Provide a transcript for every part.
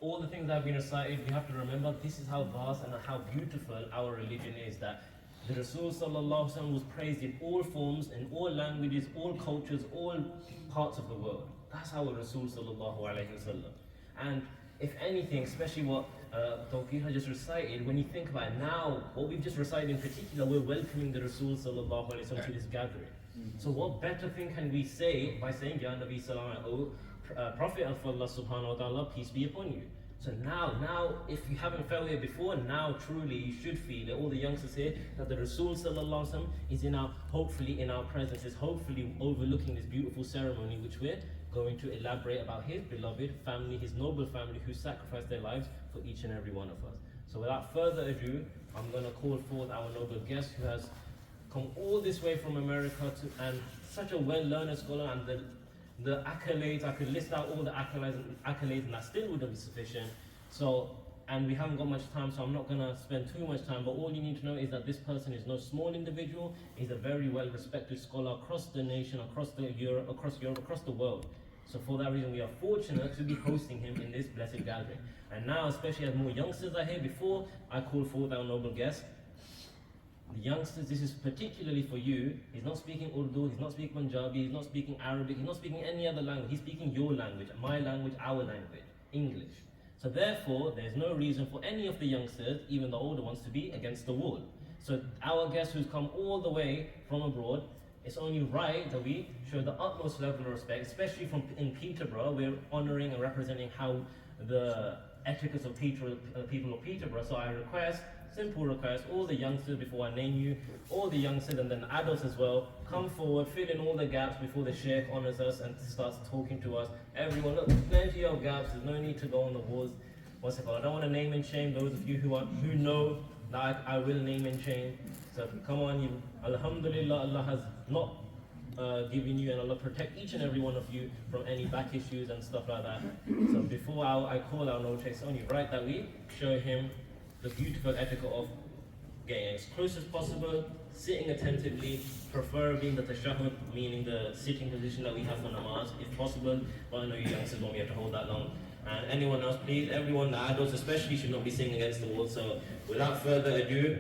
all the things that have been recited, we have to remember this is how vast and how beautiful our religion is, that the Rasul sallallahu alaihi wasallam was praised in all forms, in all languages, all cultures, all parts of the world. That's our Rasul sallallahu alaihi wasallam. And if anything, especially what Tawfiq has just recited, when you think about it now, what we've just recited in particular, we're welcoming the Rasul sallallahu alaihi wasallam to this gathering. So what better thing can we say by saying, Ya Nabi Salam, O Prophet of Allah subhanahu wa ta'ala, peace be upon you. So now, if you haven't felt it before, now truly you should feel it. All the youngsters here, that the Rasul sallallahu alaihi wasallam is hopefully in our presence, is hopefully overlooking this beautiful ceremony which we're going to elaborate about his beloved family, his noble family who sacrificed their lives for each and every one of us. So without further ado, I'm going to call forth our noble guest who has come all this way from America and such a well-learned scholar, and the accolades, I could list out all the accolades and that still wouldn't be sufficient. So, and we haven't got much time, so I'm not going to spend too much time, but all you need to know is that this person is no small individual. He's a very well-respected scholar across the nation, across Europe, across the world. So for that reason, we are fortunate to be hosting him in this blessed gathering. And now, especially as more youngsters are here, before I call forth our noble guest, the youngsters, this is particularly for you. He's not speaking Urdu, he's not speaking Punjabi, he's not speaking Arabic, he's not speaking any other language. He's speaking your language, my language, our language, English. So therefore, there's no reason for any of the youngsters, even the older ones, to be against the wall. So our guest who's come all the way from abroad, it's only right that we show the utmost level of respect, especially in Peterborough. We're honoring and representing how the etiquettes of people of Peterborough. So I request, simple request, all the youngsters, before I name you, all the youngsters and then adults as well, come forward, fill in all the gaps before the Shaykh honors us and starts talking to us. Everyone, look, plenty of gaps, there's no need to go on the walls. What's it called? I don't want to name and shame those of you who know that I will name and shame. So come on, Alhamdulillah, Allah has not given you, and Allah protect each and every one of you from any back issues and stuff like that. So before I call our note, it's only right that we show him the beautiful etiquette of getting as close as possible, sitting attentively, preferably in the tashahhud, meaning the sitting position that we have for namaz, if possible. But I know you youngsters won't be able to hold that long. And anyone else, please, everyone, the adults especially, should not be sitting against the wall. So without further ado,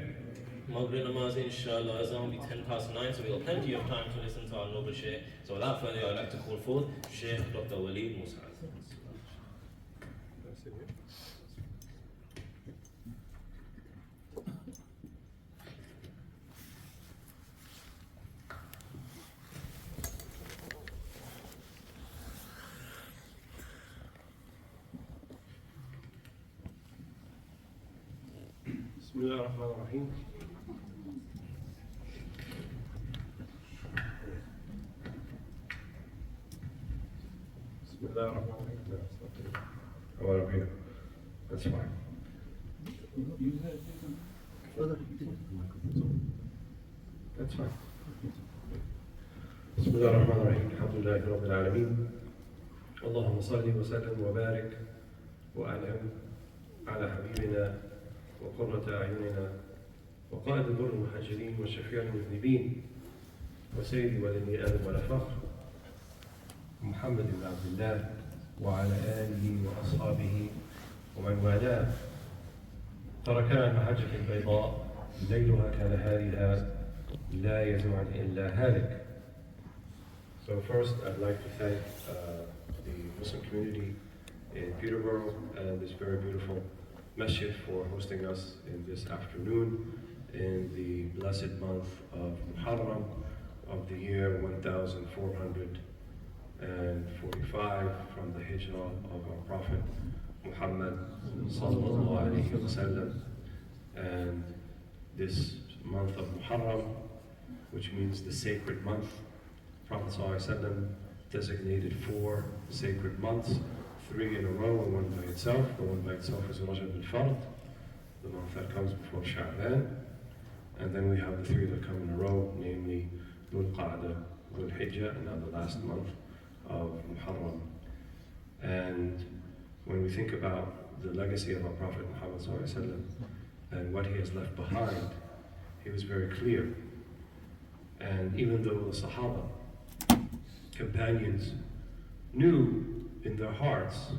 Maghrib namaz, inshallah, azan will be 9:10, so we've got plenty of time to listen to our noble Shaykh. So without further ado, I'd like to call forth Shaykh Dr. Walead Mosaad. بسم الله الرحمن الرحيم. بسم الله الرحمن الرحيم. That's fine. That's fine. بسم الله الرحمن الرحيم. الحمد لله رب العالمين. اللهم صل وسلم وبارك وأنعم على حبيبنا وقرة أعيننا وقائد البر المهاجرين وشفيع المذنبين وسيد ولي آدم ولا فخر محمد بن عبد الله وعلى آله وأصحابه ومن والاه تركنا المحجة البيضاء ليلها كنهارها لا يزوع إلا هالك. So first I'd like to thank the Muslim community in Peterborough and this very beautiful Masjid for hosting us in this afternoon in the blessed month of Muharram of the year 1445 from the Hijrah of our Prophet Muhammed sallallahu alayhi wasallam. And this month of Muharram, which means the sacred month, Prophet sallallahu alayhi wasallam designated 4 sacred months, 3 in a row and 1 by itself. The 1 by itself is Rajab al-Fard, the month that comes before Sha'ban. And then we have the 3 that come in a row, namely Dhul Qa'dah, Dhul Hijjah, and now the last month of Muharram. And when we think about the legacy of our Prophet Muhammad ﷺ and what he has left behind, he was very clear. And even though the Sahaba, companions, knew in their hearts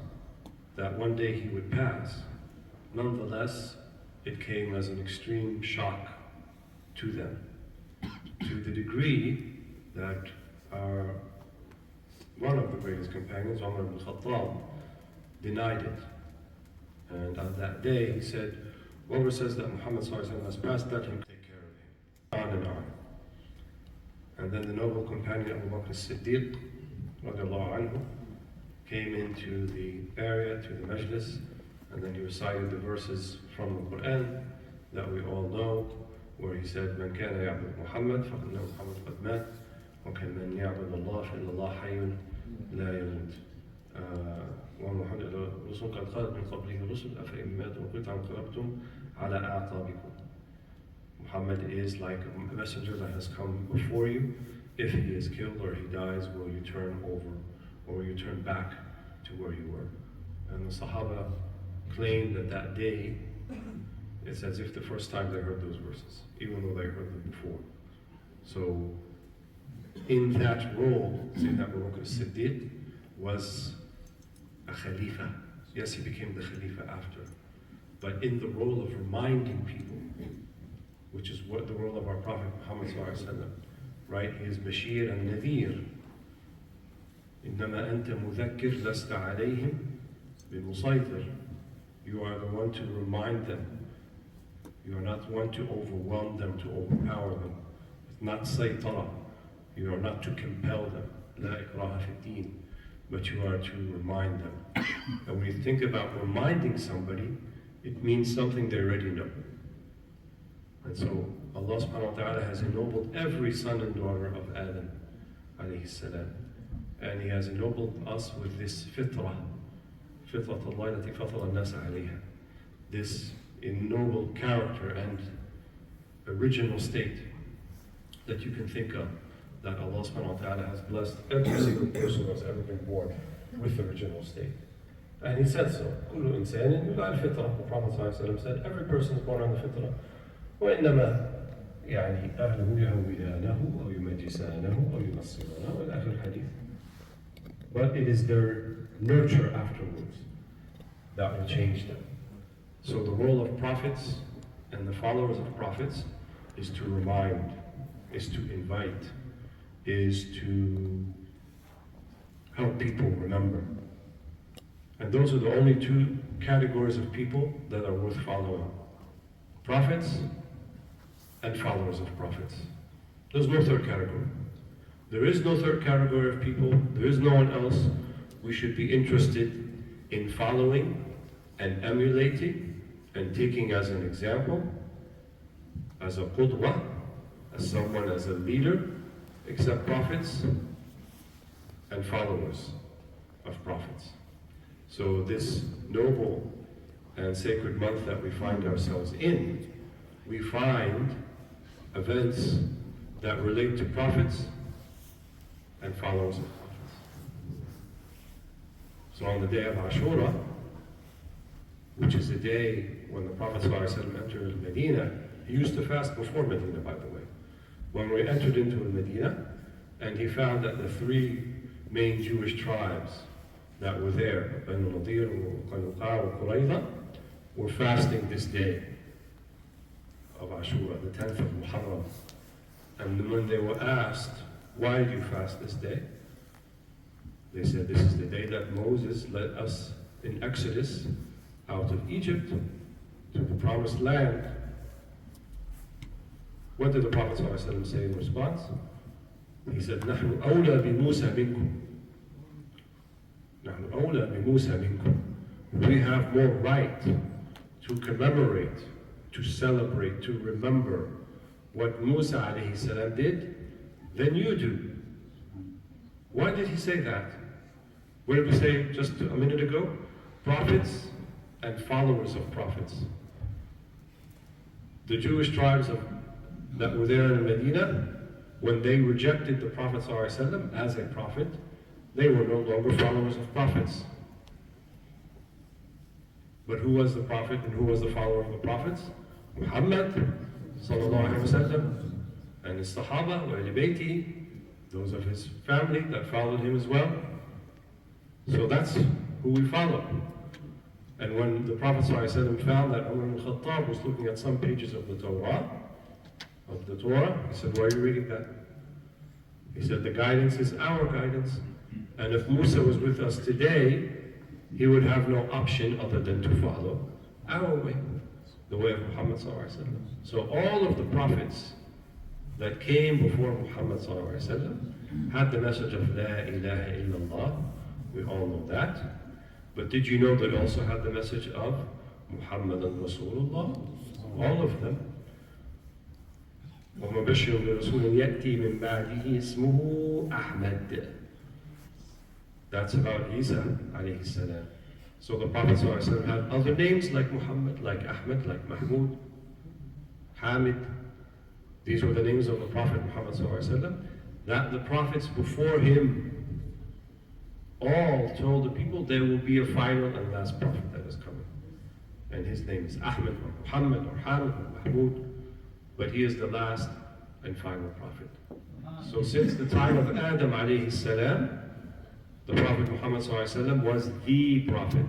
that one day he would pass. Nonetheless, it came as an extreme shock to them, to the degree that one of the greatest companions, Umar ibn Khattab, denied it. And on that day he said, whoever says that Muhammad has passed, let him take care of him. On and on. And then the noble companion Abu Bakr as-Siddiq radiallahu anhu came into the area, to the majlis, and then he recited the verses from the Quran that we all know, where he said, من كان يعبد محمد فإن محمد قد مات وكمن يعبد الله فإن الله حي لا يموت ومحمد رسول قد خلت من قبله الرسل أفإن ماتوا وقطعا انقلبتم على أعقابكم. Muhammad is like a messenger that has come before you. If he is killed or he dies, will you turn over or will you turn back to where you were? And the Sahaba claimed that that day it's as if the first time they heard those verses, even though they heard them before. So in that role, Sayyidina Abu Bakr as-Siddiq was a Khalifa. Yes, he became the Khalifa after. But in the role of reminding people, which is what the role of our Prophet Muhammad ﷺ, right? He is Bashir and Nadhir. إنما أنت مذكر لست عليهم بمسيطر. You are the one to remind them. You are not one to overwhelm them, to overpower them. It's not saytara. You are not to compel them. لا إكراه في الدين. But you are to remind them. And when you think about reminding somebody, it means something they already know. And so Allah subhanahu wa ta'ala has ennobled every son and daughter of Adam عليه السلام. And He has ennobled us with this fitrah. فطرة الله التي فطر الناس عليها. This ennobled character and original state that you can think of, that Allah subhanahu wa ta'ala has blessed every single person who has ever been born with the original state. And He said so. كل إنسان يولد الفطرة. The Prophet ﷺ said, every person is born on the fitrah. وإنما يعني أهله يهودانه أو يمجسانه أو ينصرانه إلى آخر الحديث. But it is their nurture afterwards that will change them. So the role of prophets and the followers of prophets is to remind, is to invite, is to help people remember. And those are the only two categories of people that are worth following. Prophets and followers of prophets. There's no third category. There is no third category of people. There is no one else we should be interested in following and emulating and taking as an example, as a qudwa, as someone, as a leader, except prophets and followers of prophets. So this noble and sacred month that we find ourselves in, we find events that relate to prophets and followers of prophets. So on the day of Ashura, which is the day when the Prophet ﷺ entered Medina, he used to fast before Medina, by the way. When we entered into Medina, and he found that the three main Jewish tribes that were there, Banu Nadir, Qaynuqa, and Qurayza, were fasting this day of Ashura, the 10th of Muharram. And when they were asked, why do you fast this day? They said, this is the day that Moses led us in Exodus out of Egypt to the promised land. What did the Prophet ﷺ say in response? He said, نحن أولى بموسى منكم. نحن أولى بموسى منكم. We have more right to commemorate, to celebrate, to remember what Musa عليه السلام did than you do. Why did he say that? What did we say just a minute ago? Prophets and followers of prophets. The Jewish tribes that were there in Medina, when they rejected the Prophet ﷺ as a prophet, they were no longer followers of prophets. But who was the prophet and who was the follower of the prophets? Muhammad sallallahu alaihi wasallam and his Sahaba, wa ahli bayti, those of his family that followed him as well. So that's who we follow. And when the Prophet ﷺ found that Umar al-Khattab was looking at some pages of the Torah, he said, why are you reading that? He said, the guidance is our guidance. And if Musa was with us today, he would have no option other than to follow our way, the way of Muhammad ﷺ. So all of the prophets that came before Muhammad ﷺ had the message of La ilaha illallah. We all know that. But did you know they also had the message of Muhammadan Rasulullah? All of them. وَمَبَشِّرٌ بِرَسُولٍ يَأْتِي مِن بَعْدِهِ اسْمُهُ أَحْمَدٍ. That's about Isa alayhi salam. So the Prophet ﷺ had other names like Muhammad, like Ahmed, like Mahmud, Hamid. These were the names of the Prophet Muhammad ﷺ that the prophets before him all told the people there will be a final and last prophet that is coming. And his name is Ahmed or Muhammad or Hamid or Mahmud. But he is the last and final prophet. So since the time of Adam alayhi salam, the Prophet Muhammad ﷺ was the prophet.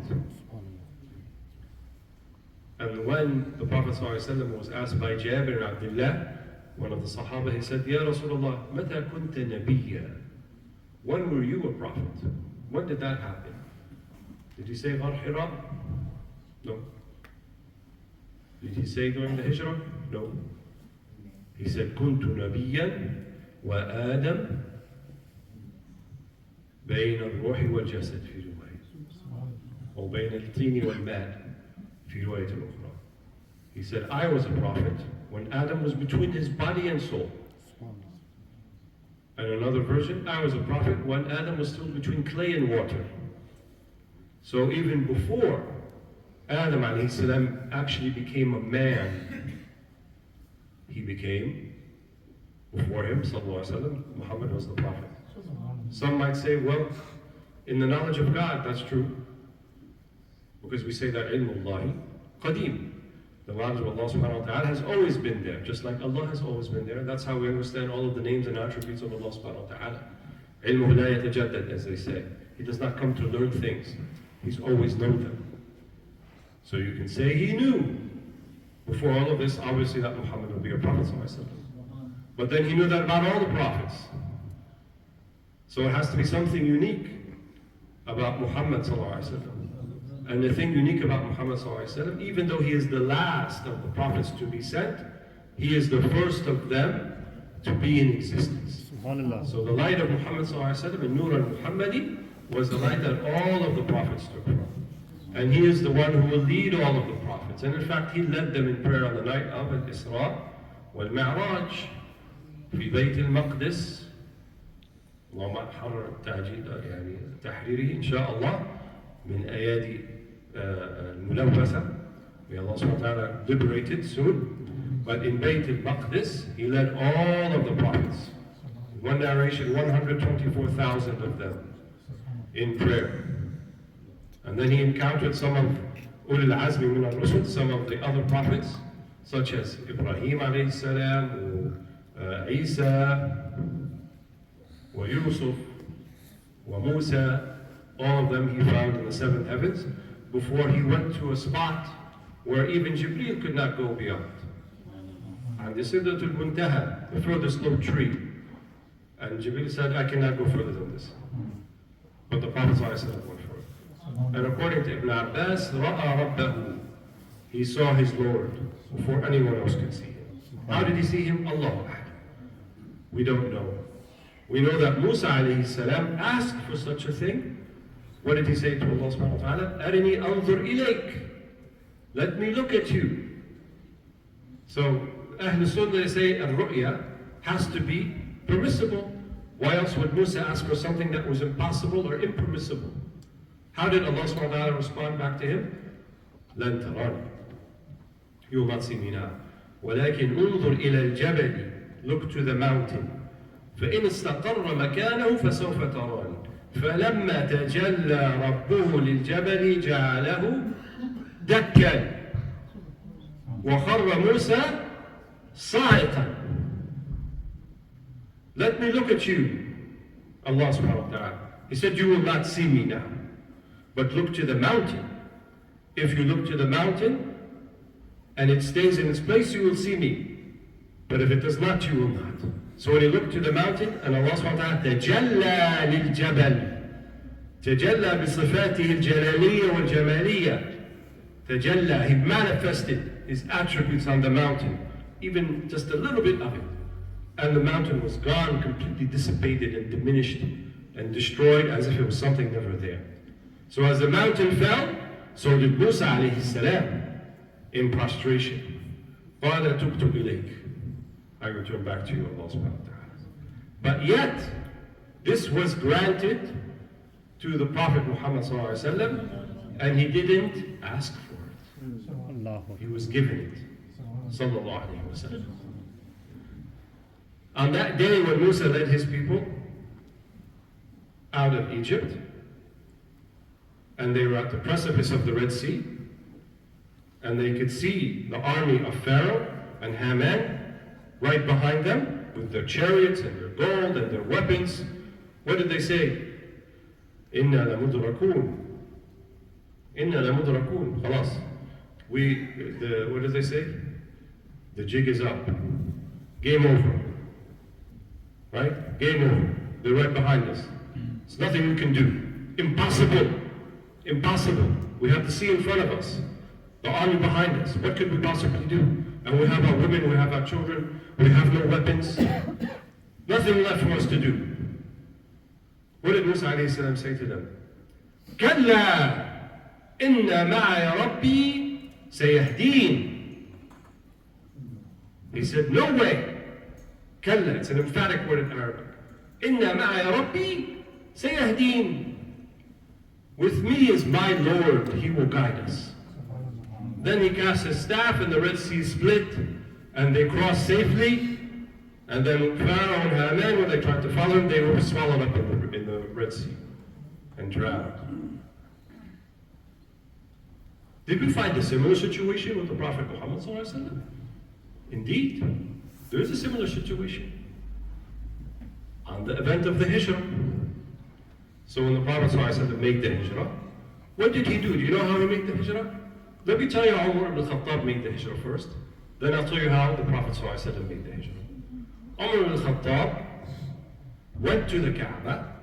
And when the Prophet ﷺ was asked by Jabir ibn Abdullah, one of the Sahaba, he said, Ya Rasulullah, mata kunta nabiyya? When were you a prophet? When did that happen? Did he say Ghar Hira? No. Did he say during the Hijrah? No. He said, Kuntu nabiyyan wa Adam بين الروح والجسد في رواية أو بين الطين والماء في رواية أخرى. He said, I was a prophet when Adam was between his body and soul. And another version, I was a prophet when Adam was still between clay and water. So even before Adam alayhi salam actually became a man, he became, before him, sallallahu alayhi wa sallam, Muhammad was the prophet. Some might say, well, in the knowledge of God, that's true. Because we say that ilmullahi qadim. The knowledge of Allah subhanahu wa ta'ala has always been there, just like Allah has always been there. That's how we understand all of the names and attributes of Allah subhanahu wa ta'ala. Ilmuhu la yatajaddad, as they say. He does not come to learn things. He's always known them. So you can say he knew before all of this, obviously, that Muhammad would be a prophet sallallahu alaihi wasallam. But then he knew that about all the prophets. So it has to be something unique about Muhammad sallallahu alaihi wasallam. And the thing unique about Muhammad sallallahu alaihi wasallam, even though he is the last of the prophets to be sent, he is the first of them to be in existence. So the light of Muhammad sallallahu alaihi wasallam, and Nur al-Muhammadi, was the light that all of the prophets took from. And he is the one who will lead all of the prophets. And in fact, he led them in prayer on the night of al-Isra wal-Mi'raj في بيت المقدس. اللهم حرر التعجيل يعني تحريره إن شاء الله من أيادي الملوثة. May Allah subhanahu wa ta'ala liberate it soon. But in Bayt al-Maqdis, he led all of the prophets. One narration, 124,000 of them in prayer. And then he encountered some of Ulul Azmi min al-Rusul, some of the other prophets, such as Ibrahim alayhi salam, Isa, Yusuf, Musa. All of them he found in the seventh heavens before he went to a spot where even Jibreel could not go beyond. And the Sidratul Muntaha, the furthest low tree. And Jibreel said, I cannot go further than this. But the Prophet ﷺ went further. And according to Ibn Abbas, Ra'a Rabbahu, he saw his Lord before anyone else could see him. How did he see him? Allah. We don't know. We know that Musa alayhi salam asked for such a thing. What did he say to Allah subhanahu wa ta'ala? Arini anzur ilayk. Let me look at you. So Ahlus Sunnah say al-ru'ya has to be permissible. Why else would Musa ask for something that was impossible or impermissible? How did Allah subhanahu wa ta'ala respond back to him? Lan tarani. You will not see me now. ولكن انظر إلى الجبل. Look to the mountain. فإن استقر مكانه فسوف تراني. فلما تجلى ربه للجبل جعله دكا وخر موسى صاعقا. Let me look at you, Allah subhanahu wa ta'ala. He said, you will not see me now, but look to the mountain. if you look to the mountain and it stays in its place, you will see me. But if it does not, you will not. So when he looked to the mountain, and Allah subhanahu wa ta'ala تجلى للجبل تجلى بصفاته الجلالية والجمالية تجلى, he manifested his attributes on the mountain, even just a little bit of it. And the mountain was gone, completely dissipated and diminished and destroyed as if it was something never there. So as the mountain fell, so did Musa عليه السلام in prostration. قال تبت إليك, I return back to you, Allah subhanahu wa ta'ala. But yet, this was granted to the Prophet Muhammad sallallahu alaihi wasallam, and he didn't ask for it. He was given it. Sallallahu alaihi wasallam. On that day when Musa led his people out of Egypt, and they were at the precipice of the Red Sea, and they could see the army of Pharaoh and Haman right behind them with their chariots and their gold and their weapons. What did they say? Inna lamudrakun. Inna lamudrakun. Khalas. What did they say? The jig is up. Game over. Right? Game over. They're right behind us. There's nothing we can do. Impossible. Impossible. We have the sea in front of us. The army behind us. What could we possibly do? And we have our women, we have our children, we have no weapons. Nothing left for us to do. What did Musa alayhi salam say to them? كَلَّا إِنَّ مَعَيَ رَبِّي سَيَهْدِينَ. He said, no way. كَلَّا, it's an emphatic word in Arabic. إِنَّ مَعَيَ رَبِّي سَيَهْدِينَ. With me is my Lord, He will guide us. Then he cast his staff and the Red Sea split and they crossed safely. And then Pharaoh and Haman, when they tried to follow him, they were swallowed up in the Red Sea and drowned. Did we find a similar situation with the Prophet Muhammad sallallahu alaihi wasallam? Indeed, there is a similar situation. On the event of the Hijrah. So when the Prophet sallallahu alaihi wasallam made the Hijrah, what did he do? Do you know how he made the Hijrah? Let me tell you how Umar ibn Khattab made the Hijrah first. Then I'll tell you how the Prophet ﷺ made the Hijrah. Umar ibn Khattab went to the Kaaba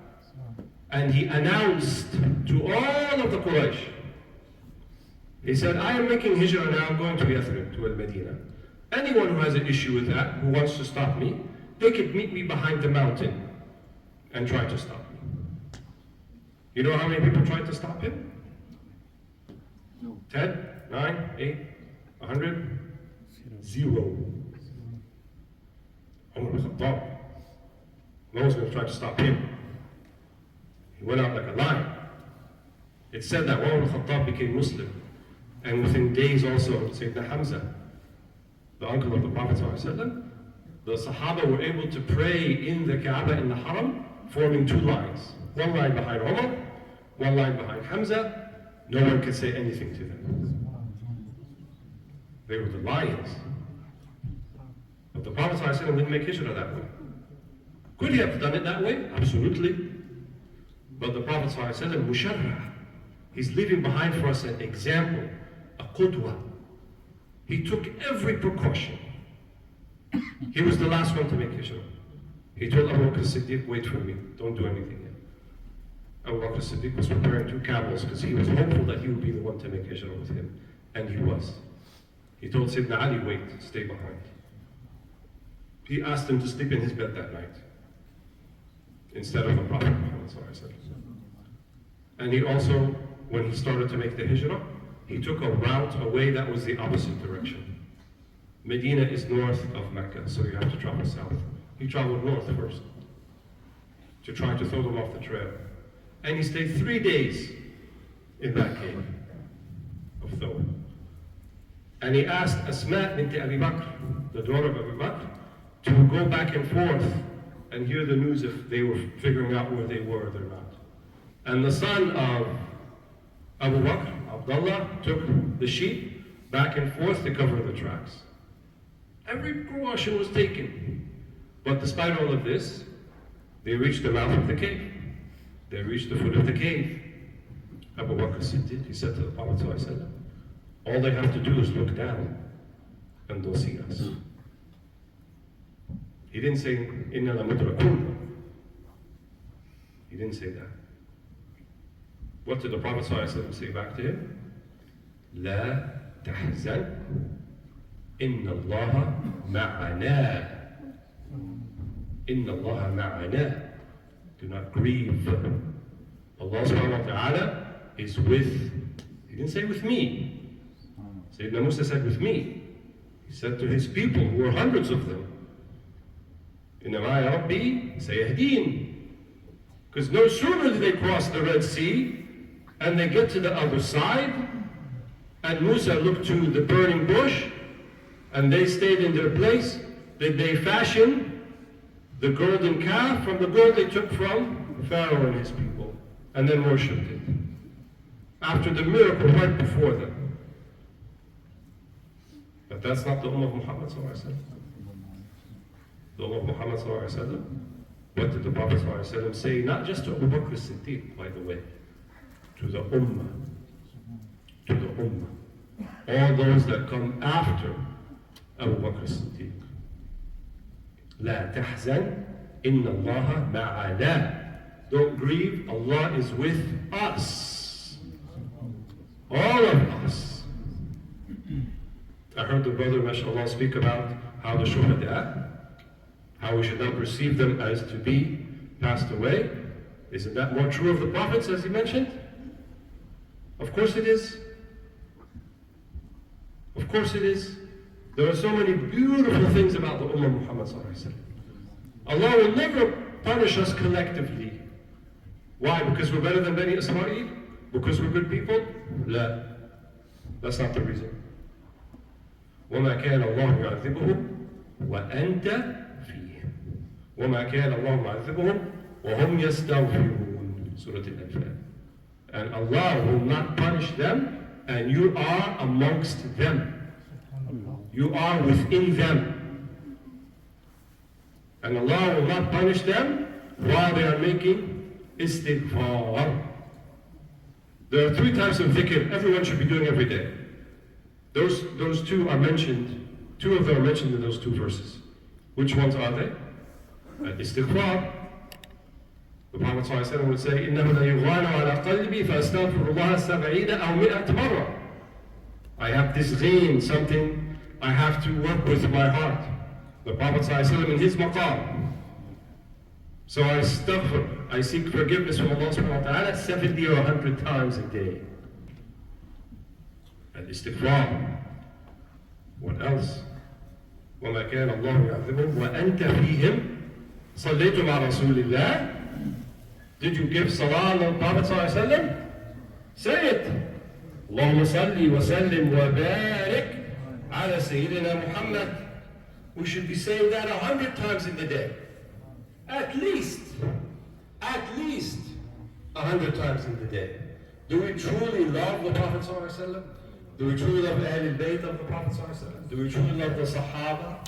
and he announced to all of the Quraysh. He said, I am making Hijrah now, I'm going to Yathrib, to Al-Medina. Anyone who has an issue with that, who wants to stop me, they could meet me behind the mountain and try to stop me. You know how many people tried to stop him? 10, 9, 8, 100, 0. Umar ibn Khattab. No one's going to try to stop him. He went out like a lion. It said that Umar ibn Khattab became Muslim. And within days also, Sayyidina Hamza, the uncle of the Prophet ﷺ, the Sahaba were able to pray in the Kaaba, in the Haram, forming two lines. One line behind Umar, one line behind Hamza. No one could say anything to them. They were the lions. But the Prophet ﷺ didn't make Hijrah that way. Could he have done it that way? Absolutely. But the Prophet ﷺ, musharrah, he's leaving behind for us an example, a qudwa. He took every precaution. He was the last one to make Hijrah. He told Abu Bakr as-Siddiq, wait for me, don't do anything yet. Abu Bakr as-Siddiq was preparing 2 camels because he was hopeful that he would be the one to make Hijrah with him. And he was. He told Sayyidina Ali, wait, stay behind. He asked him to sleep in his bed that night instead of the Prophet Muhammad ﷺ. And he also, when he started to make the Hijrah, he took a route, a way that was the opposite direction. Medina is north of Mecca, so you have to travel south. He traveled north first to try to throw them off the trail. And he stayed 3 days in that cave of Thawr. And he asked Asma bint Abi Bakr, the daughter of Abu Bakr, to go back and forth and hear the news if they were figuring out where they were or they're not. And the son of Abu Bakr, Abdullah, took the sheep back and forth to cover the tracks. Every precaution was taken. But despite all of this, they reached the mouth of the cave. They reached the foot of the cave. Abu Bakr Siddiq, he said to the Prophet ﷺ, All they have to do is look down and they'll see us. He didn't say, Inna la mudrakun. He didn't say that. What did the Prophet ﷺ say back to him? La tahzan, inna Allah ma'ana. Inna Allah ma'ana. Do not grieve. Allah subhanahu wa ta'ala is with, he didn't say with me. Sayyidina Musa said with me. He said to his people, who were hundreds of them, Inna ma'a Rabbi sayahdeen. Because no sooner did they cross the Red Sea and they get to the other side, and Musa looked to the burning bush and they stayed in their place, did they fashion the golden calf from the gold they took from Pharaoh and his people, and then worshipped it. After the miracle right before them. But that's not the Ummah of Muhammad sallallahu alaihi wasallam. The Ummah of Muhammad sallallahu alaihi wasallam. What did the Prophet sallallahu alaihi wasallam say? Not just to Abu Bakr as-Siddiq, by the way. To the Ummah. To the Ummah. All those that come after Abu Bakr as-Siddiq. La tahzan, inna Allah ma'ana. Don't grieve, Allah is with us. All of us. I heard the brother, mashallah, speak about how the shuhada, how we should not perceive them as to be passed away. Isn't that more true of the prophets, as he mentioned? Of course it is. Of course it is. There are so many beautiful things about the Ummah of Muhammad sallallahu alaihi wasallam. Allah will never punish us collectively. Why? Because we're better than Bani Israel? Because we're good people? La. That's not the reason. وَمَا كَانَ اللَّهُ يُعَذِّبُهُمْ وَأَنْتَ فِيهِمْ وَمَا كَانَ اللَّهُ يُعَذِّبُهُمْ وَهُمْ يَسْتَغْفِرُونَ Surah Al-Anfal. And Allah will not punish them, and you are amongst them. You are within them. And Allah will not punish them while they are making istighfar. There are 3 types of dhikr everyone should be doing every day. Those 2 are mentioned, 2 of them are mentioned in those 2 verses. Which ones are they? Istighfar. The Prophet ﷺ would say, إِنَّهُ لَيُغَانُ عَلَى قَلْبِي فَأَسْتَغْفِرُ اللَّهَ 70 أَوْ 100 مرة. I have this gheen, something I have to work with my heart. The Prophet ﷺ in his maqam. So I astaghfir, I seek forgiveness from Allah subhanahu wa ta'ala 70 or 100 times a day. Al-istighfar. What else? وَمَا كَانَ اللَّهُ يُعَذِّبُهُمْ وَأَنْتَ فِيهِمْ صَلَّيْتُمْ عَلَى رَسُولِ اللَّهِ. Did you give salah on the Prophet sallallahu alaihi wasallam? Say it. اللهم صل وسلم وبارك على سيدنا Muhammad. We should be saying that 100 times in the day. At least 100 times in the day. Do we truly love the Prophet sallallahu alaihi wasallam? Do we truly love Ahlul Bayt of the Prophet sallallahu alaihi wasallam? Do we truly love the Sahaba?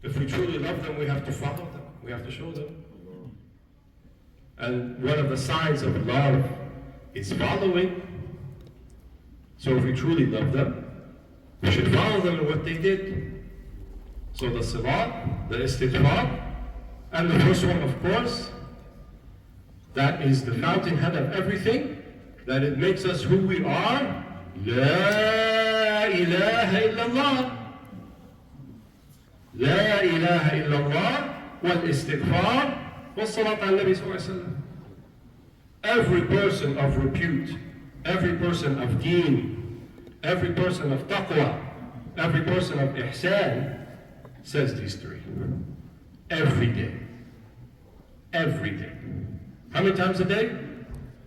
If we truly love them, we have to follow them. We have to show them. And one of the signs of love is following. So if we truly love them, we should follow them in what they did. So the salat, the istighfar, and the first one, of course, that is the fountainhead of everything, that it makes us who we are. La ilaha illallah. La ilaha illallah wal istighfar wal salat al Nabi sallallahu alaihi wasallam. Every person of repute, every person of deen, every person of taqwa, every person of ihsan says these 3. Every day. Every day. How many times a day?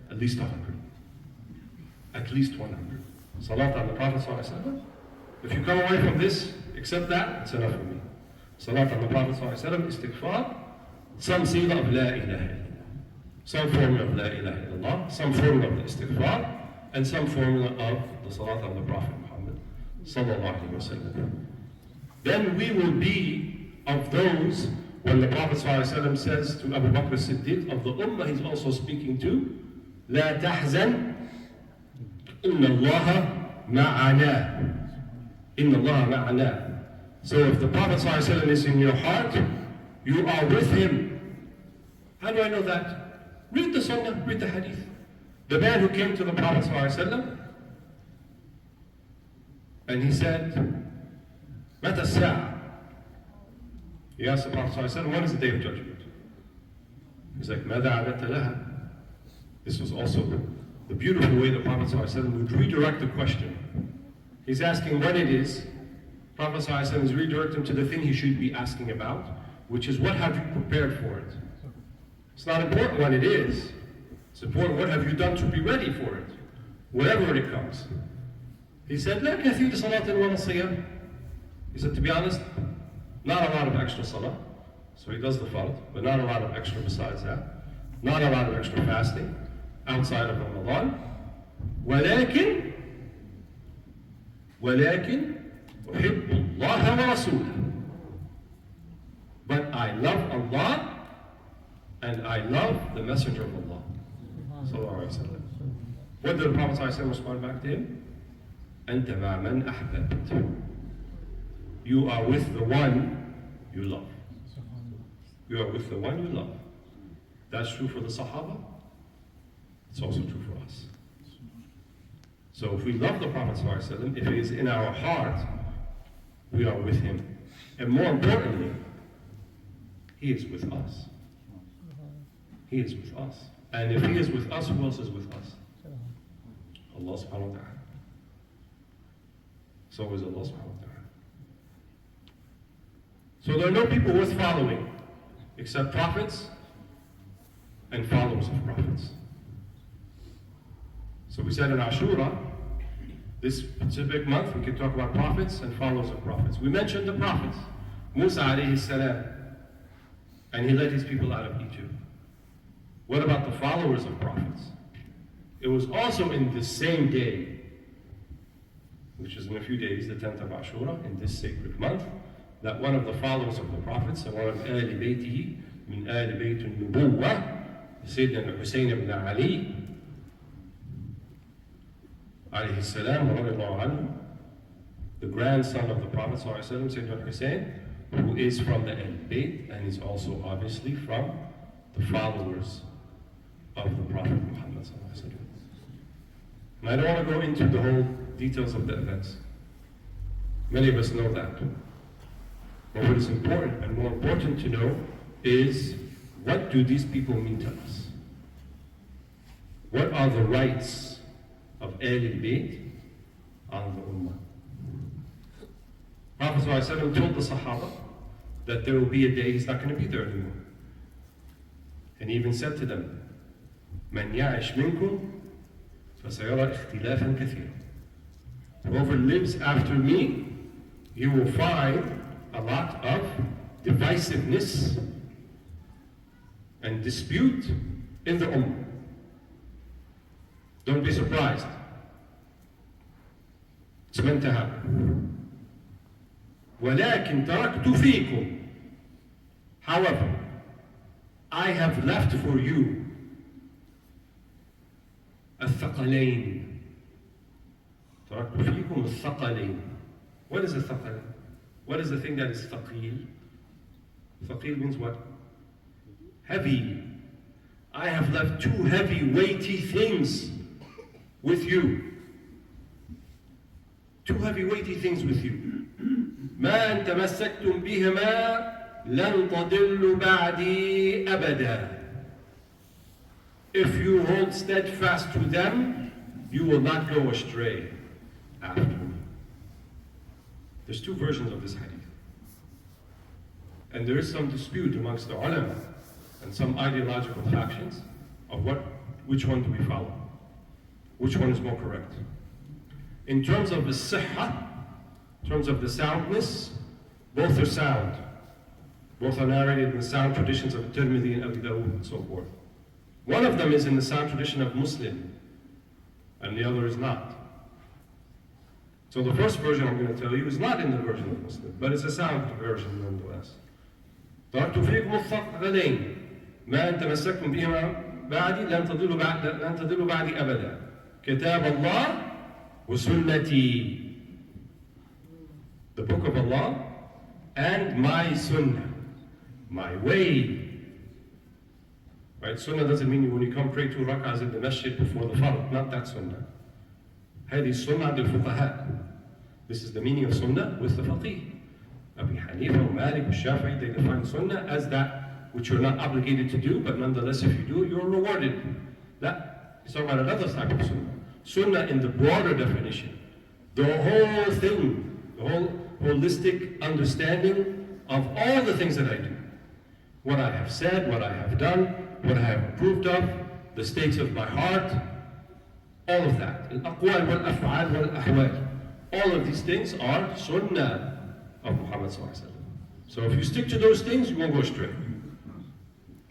At least 100. At least 100. Salat on the Prophet sallallahu alaihi wasallam. If you come away from this, except that, it's enough for me. Salat on the Prophet sallallahu alaihi wasallam, istighfar, some seelah of la ilaha illallah. Some formula of la ilaha illallah, some formula of the istighfar, and some formula of the salat on the Prophet Muhammed sallallahu alaihi wasallam. Then we will be of those, when the Prophet sallallahu alaihi wasallam says to Abu Bakr as-Siddiq, of the ummah he's also speaking to, la tahzan, إن الله معنا. إن الله معنا. So if the Prophet ﷺ is in your heart, you are with him. How do I know that? Read the Sunnah, read the Hadith. The man who came to the Prophet ﷺ and he said, متى الساعة? He asked the Prophet ﷺ, when is the day of judgment? He's like, ماذا عددت لها? This was also the beautiful way the Prophet ﷺ would redirect the question. He's asking when it is. Prophet ﷺ is redirecting him to the thing he should be asking about, which is what have you prepared for it? It's not important when it is. It's important what have you done to be ready for it, wherever it comes. He said, لا كثير صلاة ولا صيام. He said, to be honest, not a lot of extra salah. So he does the fard, but not a lot of extra besides that. Not a lot of extra fasting outside of Ramadan. ولكن أحب الله ورسوله. But I love Allah and I love the Messenger of Allah. Sallallahu Alaihi Wasallam. What did the Prophet ﷺ respond back to him? أنت مع من أحببت. You are with the one you love. You are with the one you love. That's true for the Sahaba. It's also true for us. So if we love the Prophet ﷺ, if it is in our heart, we are with him. And more importantly, he is with us. He is with us. And if he is with us, who else is with us? Allah subhanahu wa ta'ala. So is Allah subhanahu wa ta'ala. So there are no people worth following except prophets and followers of prophets. So we said in Ashura, this specific month, we can talk about prophets and followers of prophets. We mentioned the prophets, Musa عليه السلام, and he led his people out of Egypt. What about the followers of prophets? It was also in the same day, which is in a few days, the 10th of Ashura, in this sacred month, that one of the followers of the prophets, and one of آل بيته, من آل بيت النبوة, Sayyidina Hussain ibn عليه, السلام, the grandson of the Prophet Sayyidina Hussain, who is from the Al-Bayt and is also obviously from the followers of the Prophet Muhammed. And I don't want to go into the whole details of the events. Many of us know that. But what is important and more important to know is, what do these people mean to us? What are the rights of Ahlul Bayt on the Ummah? Prophet ﷺ told the Sahaba that there will be a day he's not going to be there anymore. And he even said to them, مَنْ يَعِشْ مِنْكُمْ فَسَيَرَى اخْتِلَافًا كَثِيرًا. Whoever lives after me, you will find a lot of divisiveness and dispute in the Ummah. Don't be surprised. It's meant to happen. وَلَكِنْ تَرَكْتُ فِيكُمْ. However, I have left for you الثقلين. تَرَكْتُ فِيكُمْ الثقلين. What is a thaqal? What is the thing that is thaqil? Thaqil means what? Heavy. I have left two heavy, weighty things with you. Two heavy, weighty things with you. ما أن تمسكتم بهما لن تضلوا بعدي أبدا. If you hold steadfast to them, you will not go astray after me. There's two versions of this hadith. And there is some dispute amongst the ulama and some ideological factions of which one do we follow? Which one is more correct? In terms of the sihha, in terms of the soundness, both are sound. Both are narrated in the sound traditions of Tirmidhi and Abu Dawud and so forth. One of them is in the sound tradition of Muslim, and the other is not. So the first version I'm going to tell you is not in the version of Muslim, but it's a sound version nonetheless. تركت فيكم الثقلين ما أن تمسكتم بهما بعدي لن تضلوا بعدي أبدا كتاب الله وسنتي, the book of Allah, and my sunnah, my way. Right? Sunnah doesn't mean when you come pray 2 rak'ahs in the masjid before the fard, not that sunnah. هذه السنة عند الفقهاء. This is the meaning of sunnah with the faqih. Abi Hanifa, Malik, Shafi'i, they define sunnah as that which you're not obligated to do, but nonetheless if you do, you're rewarded. That is talking about another type of sunnah. Sunnah in the broader definition. The whole thing, the whole holistic understanding of all the things that I do. What I have said, what I have done, what I have approved of, the states of my heart, all of that. Al-aqwal wal-af'al wal-ahwal. All of these things are sunnah of Muhammad sallallahu alaihi wasallam. So if you stick to those things, you won't go astray.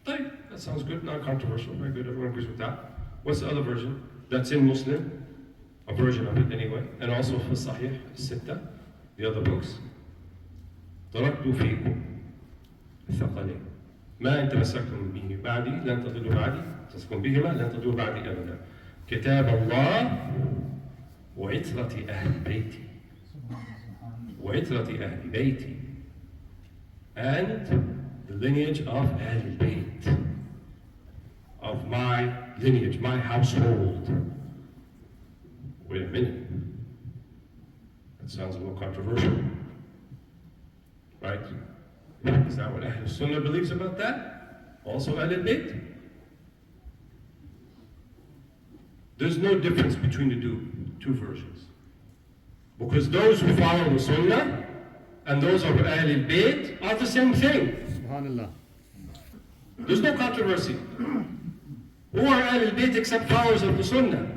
Right? That sounds good, not controversial, very good, everyone agrees with that. What's the other version? That's in Muslim, a version of it anyway, and also for Sahih, Sitta, the other books. تركت فيكم الثقلين ما إن تمسكتم به بعدي لن تضلوا بعدي تمسكون بهما لن تضلوا بعدي أبدا كتاب الله وعترة أهل بيتي وعترة أهل بيتي and the lineage of Ahl Bayt, of my lineage, my household. Wait a minute. That sounds a little controversial. Right? Is that what Ahlus Sunnah believes about that? Also Ahl Bayt? There's no difference between the two versions. Because those who follow the Sunnah and those of Ahl Bayt are the same thing. Subhanallah. There's no controversy. Who are Ahl Bayt except followers of the Sunnah?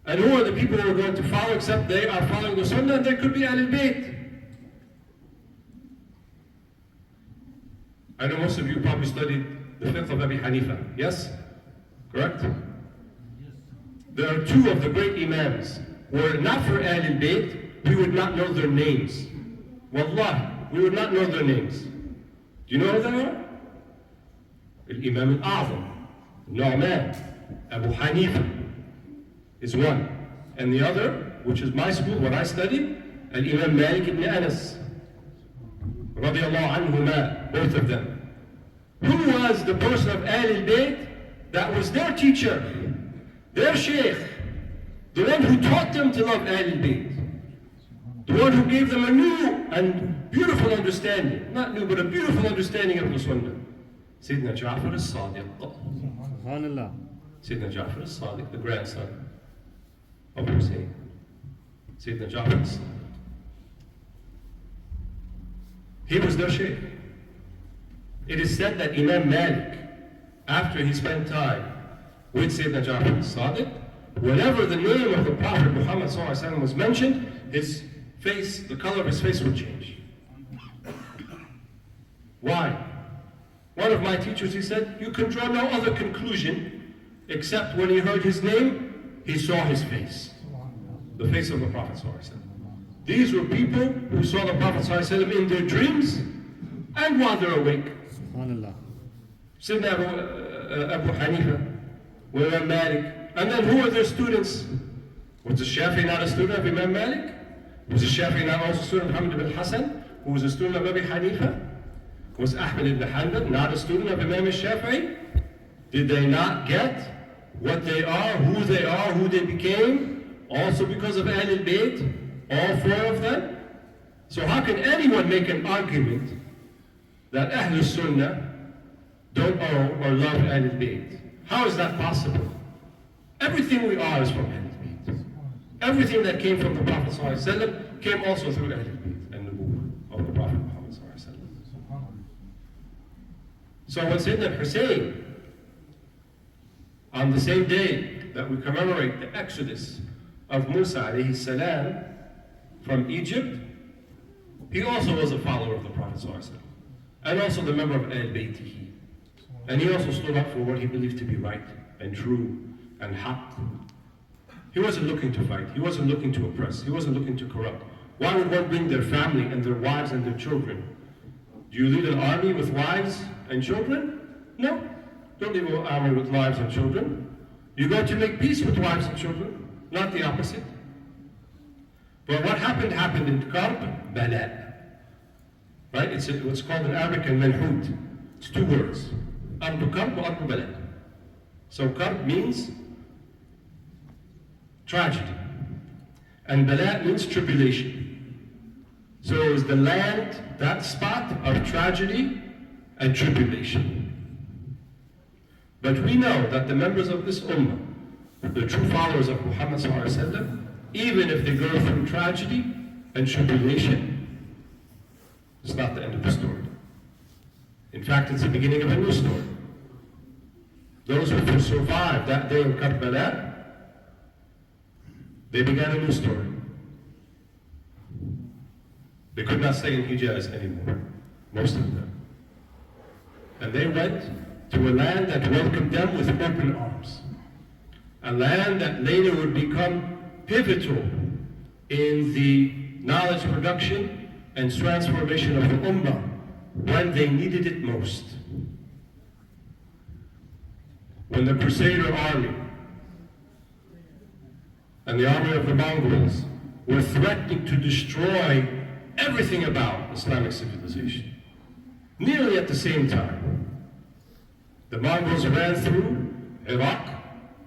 And who are the people who are going to follow except they are following the Sunnah? And there could be Ahl Bayt. I know most of you probably studied the fiqh of Abi Hanifa. Yes? Correct? There are 2 of the great Imams. Were it not for Ahl Bayt, we would not know their names. Wallah, we would not know their names. Do you know who they are? Imam al-A'zam, Nu'man, Abu Hanifa is one. And the other, which is my school, what I studied, Al-Imam Malik ibn Anas, radiyallahu anhuma, both of them. Who was the person of Ahl Bayt that was their teacher, their Shaykh, the one who taught them to love Ahl Bayt, the one who gave them a new and beautiful understanding, not new, but a beautiful understanding of the Sunnah. Sayyidina Ja'far as-Sadiq. Subhanallah. Sayyidina Ja'far as-Sadiq, the grandson of Hussain. Sayyidina Ja'far as-Sadiq. He was their Shaykh. It is said that Imam Malik, after he spent time with Sayyidina Ja'far as-Sadiq, whenever the name of the Prophet Muhammad ﷺ was mentioned, his face, the color of his face would change. Why? One of my teachers, he said, you can draw no other conclusion except when he heard his name, he saw his face. The face of the Prophet ﷺ. These were people who saw the Prophet ﷺ in their dreams and while they're awake. Subhanallah. Sayyidina Abu Hanifa, Imam Malik, and then who were their students? Was the Shafi'i not a student of Imam Malik? Was the Shafi'i not also a student of Muhammad ibn Hassan, who was a student of Abi Hanifa? Was Ahmad ibn Hanbal not a student of Imam al-Shafi'i? Did they not get what they are, who they became, also because of Ahl Bayt, all 4 of them? So how can anyone make an argument that Ahlus Sunnah don't owe or love Ahl Bayt? How is that possible? Everything we are is from Ahl Bayt. Everything that came from the Prophet ﷺ came also through Ahl Bayt and the book of the Prophet Muhammad ﷺ. So when Sayyidina Hussain, on the same day that we commemorate the exodus of Musa عليه السلام from Egypt, he also was a follower of the Prophet ﷺ, and also the member of Ahl Baytihi. And he also stood up for what he believed to be right and true and haqq. He wasn't looking to fight. He wasn't looking to oppress. He wasn't looking to corrupt. Why would one bring their family and their wives and their children? Do you lead an army with wives and children? No. Don't lead an army with wives and children. You go to make peace with wives and children, not the opposite. But what happened in Karbala. Right? It's what's called in Arabic al-manhut. It's two words. Ardu Karb wa Ardu Balad. So Karb means tragedy. And Balad means tribulation. So it was the land, that spot of tragedy and tribulation. But we know that the members of this ummah, the true followers of Muhammad sallallahu alaihi wasallam, even if they go through tragedy and tribulation, it's not the end of the story. In fact, it's the beginning of a new story. Those who survived that day in Karbala, they began a new story. They could not stay in Hijaz anymore, most of them. And they went to a land that welcomed them with open arms. A land that later would become pivotal in the knowledge production and transformation of the Ummah when they needed it most. When the Crusader army and the army of the Mongols were threatening to destroy everything about Islamic civilization. Nearly at the same time, the Mongols ran through Iraq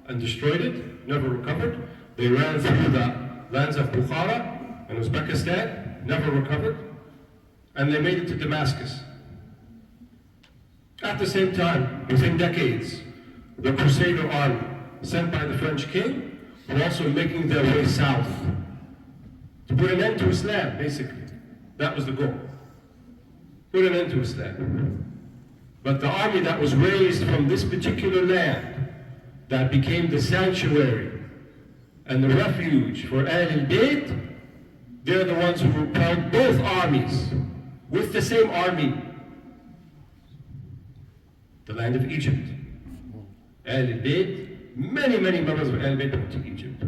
and destroyed it, never recovered. They ran through the lands of Bukhara and Uzbekistan, never recovered. And they made it to Damascus. At the same time, within decades, the Crusader army sent by the French king were also making their way south to put an end to Islam, basically. That was the goal. Put an end to Islam. But the army that was raised from this particular land, that became the sanctuary and the refuge for Ahlul Bayt, they're the ones who repelled both armies with the same army. The land of Egypt. Ahlul Bayt, many members of Ahlul Bayt went to Egypt.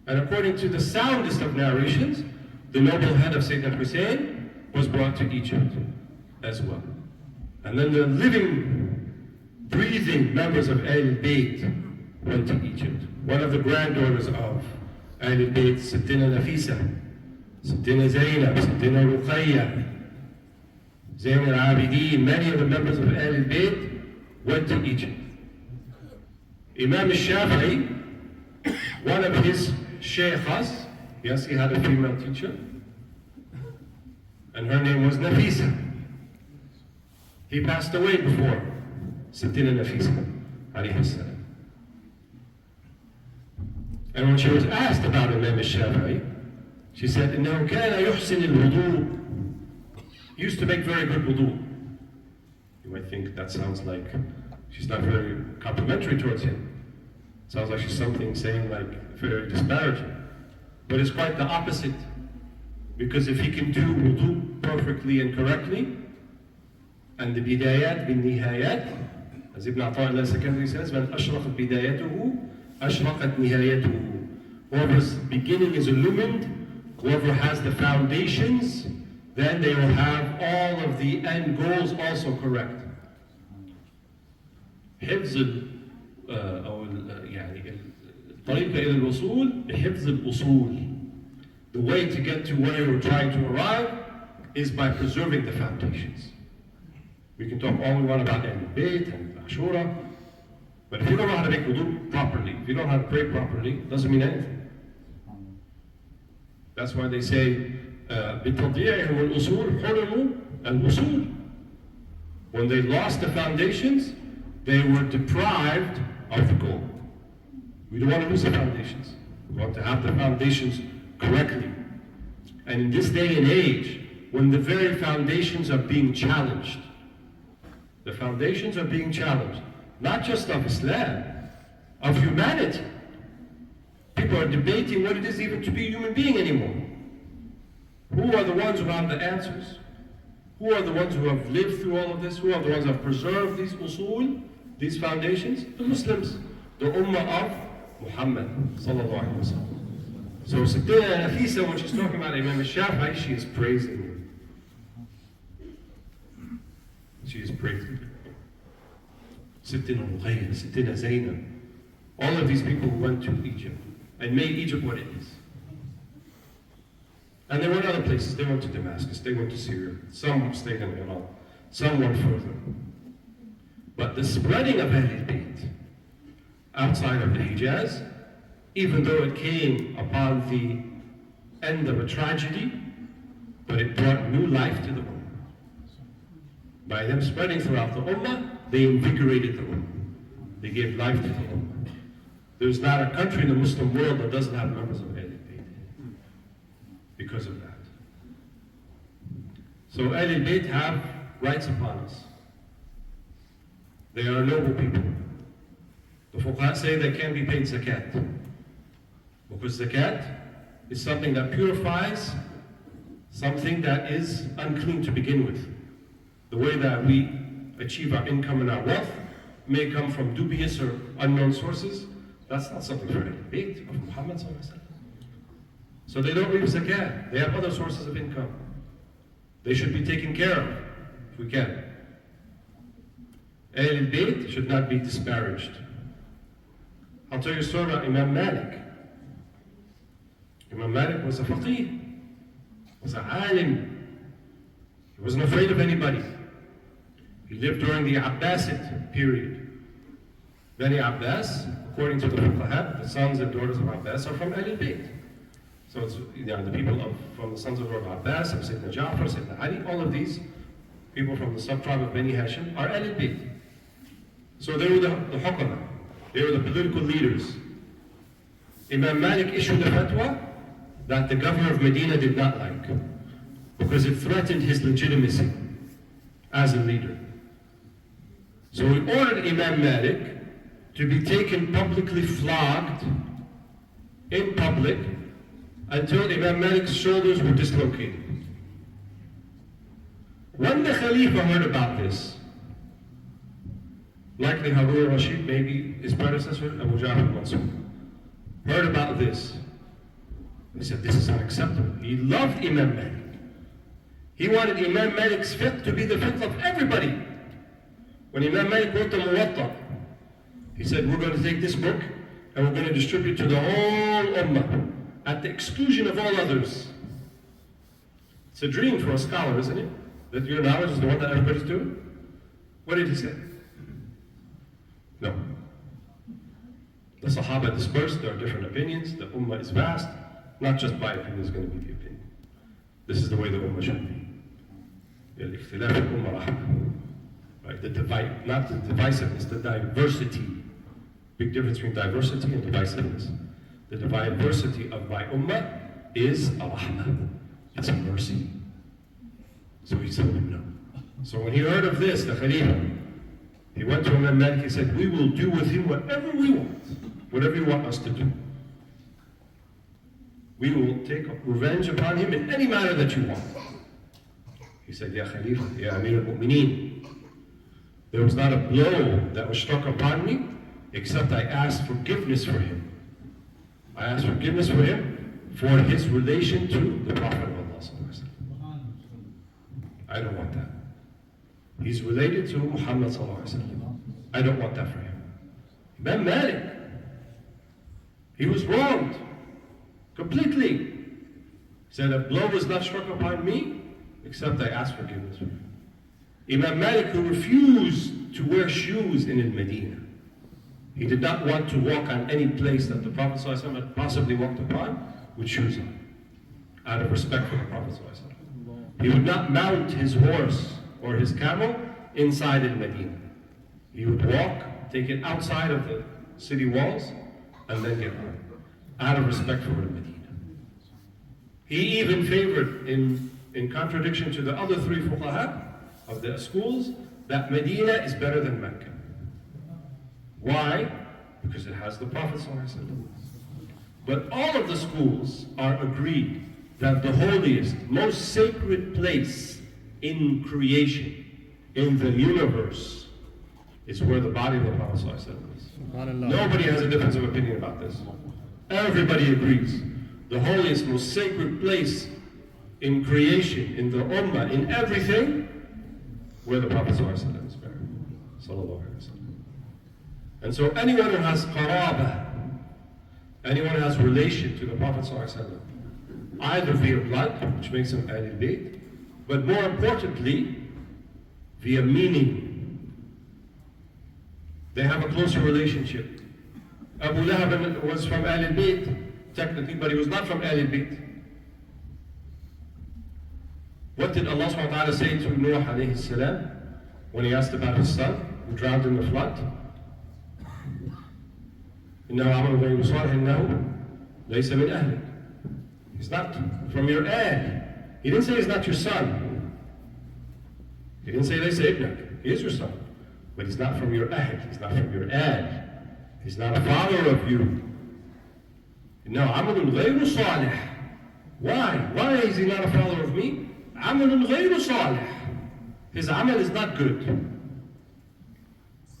And according to the soundest of narrations, the noble head of Sayyidina Hussain was brought to Egypt as well. And then the living, breathing members of Ahlul Bayt went to Egypt. One of the granddaughters of Ahlul Bayt, Sayyidina Nafisa, Sayyidina Zainab, Sayyidina Ruqayya, Zayn al-Abidin, many of the members of Ahlul Bayt went to Egypt. Imam al-Shafi'i, one of his shaykhs, yes, he had a female teacher, and her name was Nafisa. He passed away before Sayyidina Nafisa, عليه السلام. And when she was asked about Imam al-Shafi'i, she said, إنه كان يحسن الوضوء. He used to make very good wudu. You might think that sounds like she's not very complimentary towards him. Sounds like she's something saying like very disparaging. But it's quite the opposite. Because if he can do wudu perfectly and correctly, and the bidayat bin nihayat, as Ibn Ata'illah secondary says, when ashraqat bidayatuhu, ashraqat nihayatuhu. Whoever's beginning is illumined, whoever has the foundations, then they will have all of the end goals also correct. حفظ أو يعني الطريق إلى الوصول بحفظ الأصول. The way to get to where you're trying to arrive is by preserving the foundations. We can talk all we want about Ahlul Bayt and Ashura, but if you don't know how to make wudu properly, if you don't know how to pray properly, it doesn't mean anything. That's why they say, بتضييعهم الأصول حرموا الوصول. When they lost the foundations, they were deprived of the goal. We don't want to lose the foundations. We want to have the foundations correctly. And in this day and age, when the very foundations are being challenged, the foundations are being challenged, not just of Islam, of humanity. People are debating what it is even to be a human being anymore. Who are the ones who have the answers? Who are the ones who have lived through all of this? Who are the ones who have preserved these usul, these foundations? The Muslims, the Ummah of Muhammad sallallahu alaihi wasallam. So Sayyidina Nafisa, when she's talking about Imam al-Shafi'i, she is praising him. She is praising him. Sayyidina Ruqayya, Sayyidina Zainab, all of these people who went to Egypt and made Egypt what it is. And there were other places. They went to Damascus, they went to Syria, some stayed in Iran, some went further. But the spreading of Ahlul Bayt outside of the Hijaz, even though it came upon the end of a tragedy, but it brought new life to the Ummah. By them spreading throughout the Ummah, they invigorated the Ummah. They gave life to the Ummah. There's not a country in the Muslim world that doesn't have members of Ahlul Bayt because of that. So Ahlul Bayt have rights upon us. They are noble people. The fuqaha say they can't be paid zakat, because zakat is something that purifies something that is unclean to begin with. The way that we achieve our income and our wealth may come from dubious or unknown sources. That's not something for Ahlul Bayt of Muhammad. So they don't leave zakat. They have other sources of income. They should be taken care of if we can. Ahlul Bayt should not be disparaged. I'll tell you a story about Imam Malik. Imam Malik was a faqih, was an alim. He wasn't afraid of anybody. He lived during the Abbasid period. Bani Abbas, according to the fuqaha, the sons and daughters of Abbas are from Ahlul Bayt. So it's, the people from the sons and daughters of Abbas, Sayyidina Ja'far, Sayyidina Ali, all of these people from the sub-tribe of Bani Hashim are Ahlul Bayt. So they were the hukama, they were the political leaders. Imam Malik issued a fatwa that the governor of Medina did not like, because it threatened his legitimacy as a leader. So he ordered Imam Malik to be taken publicly flogged in public until Imam Malik's shoulders were dislocated. When the Khalifa heard about this, likely Harun al-Rashid, maybe his predecessor, Abu Jahl al-Mansur, heard about this. He said, this is unacceptable. He loved Imam Malik. He wanted Imam Malik's fiqh to be the fiqh of everybody. When Imam Malik wrote the Muwatta, he said, we're going to take this book and we're going to distribute to the whole ummah at the exclusion of all others. It's a dream for a scholar, isn't it? That your knowledge is the one that everybody's doing? What did he say? No. The Sahaba dispersed, there are different opinions, the Ummah is vast, not just my opinion is going to be the opinion. This is the way the Ummah should be. Al-ikhtilaf al-Ummah rahmah. Right, not the divisiveness, the diversity. Big difference between diversity and divisiveness. The diversity of my Ummah is a rahmah. It's a mercy. So he said no. So when he heard of this, the Khalifa, he went to Imam Malik, he said, we will do with him whatever we want, whatever you want us to do. We will take revenge upon him in any manner that you want. He said, Ya Khalifa, Ya Amir al-Mu'mineen, there was not a blow that was struck upon me except I asked forgiveness for him. I asked forgiveness for him for his relation to the Prophet of Allah. I don't want that. He's related to Muhammad. I don't want that for him. Imam Malik, he was wronged completely. He said, a blow was not struck upon me except I asked forgiveness for him. Imam Malik, who refused to wear shoes in Medina. He did not want to walk on any place that the Prophet ﷺ had possibly walked upon with shoes on, out of respect for the Prophet ﷺ. He would not mount his horse or his camel inside Medina. He would walk, take it outside of the city walls, and then get on, out of respect for Medina. He even favored, in contradiction to the other three fuqaha of the schools, that Medina is better than Mecca. Why? Because it has the Prophet ﷺ. But all of the schools are agreed that the holiest, most sacred place in creation, in the universe, is where the body of the Prophet ﷺ is. Nobody has a difference of opinion about this. Everybody agrees. The holiest, most sacred place in creation, in the ummah, in everything, where the Prophet ﷺ is buried. Sallallahu Alaihi Wasallam. And so anyone who has qarabah, anyone who has relation to the Prophet ﷺ, either via blood, which makes them Ahlul Bayt, but more importantly, via meaning. They have a closer relationship. Abu Lahab was from Ahlul Bayt, technically, but he was not from Ahlul Bayt. What did Allah subhanahu wa ta'ala say to Noah alayhi salam when he asked about his son who drowned in the flood? إِنَّهُ عَمَلٌ غَيْرُ صَالِحٍ إِنَّهُ لَيْسَ مِنْ أَهْلِكَ. He's not from your ahl. He didn't say he's not your son. He didn't say لَيْسَ إِبْنَكَ. He is your son. But he's not from your ahl. He's not from your ahl. He's not a follower of you. إِنَّهُ عَمَلٌ غَيْرُ صَالِحٍ. Why? Why is he not a follower of me? عَمَلٌ غَيْرُ صَالِحٍ. His amal is not good.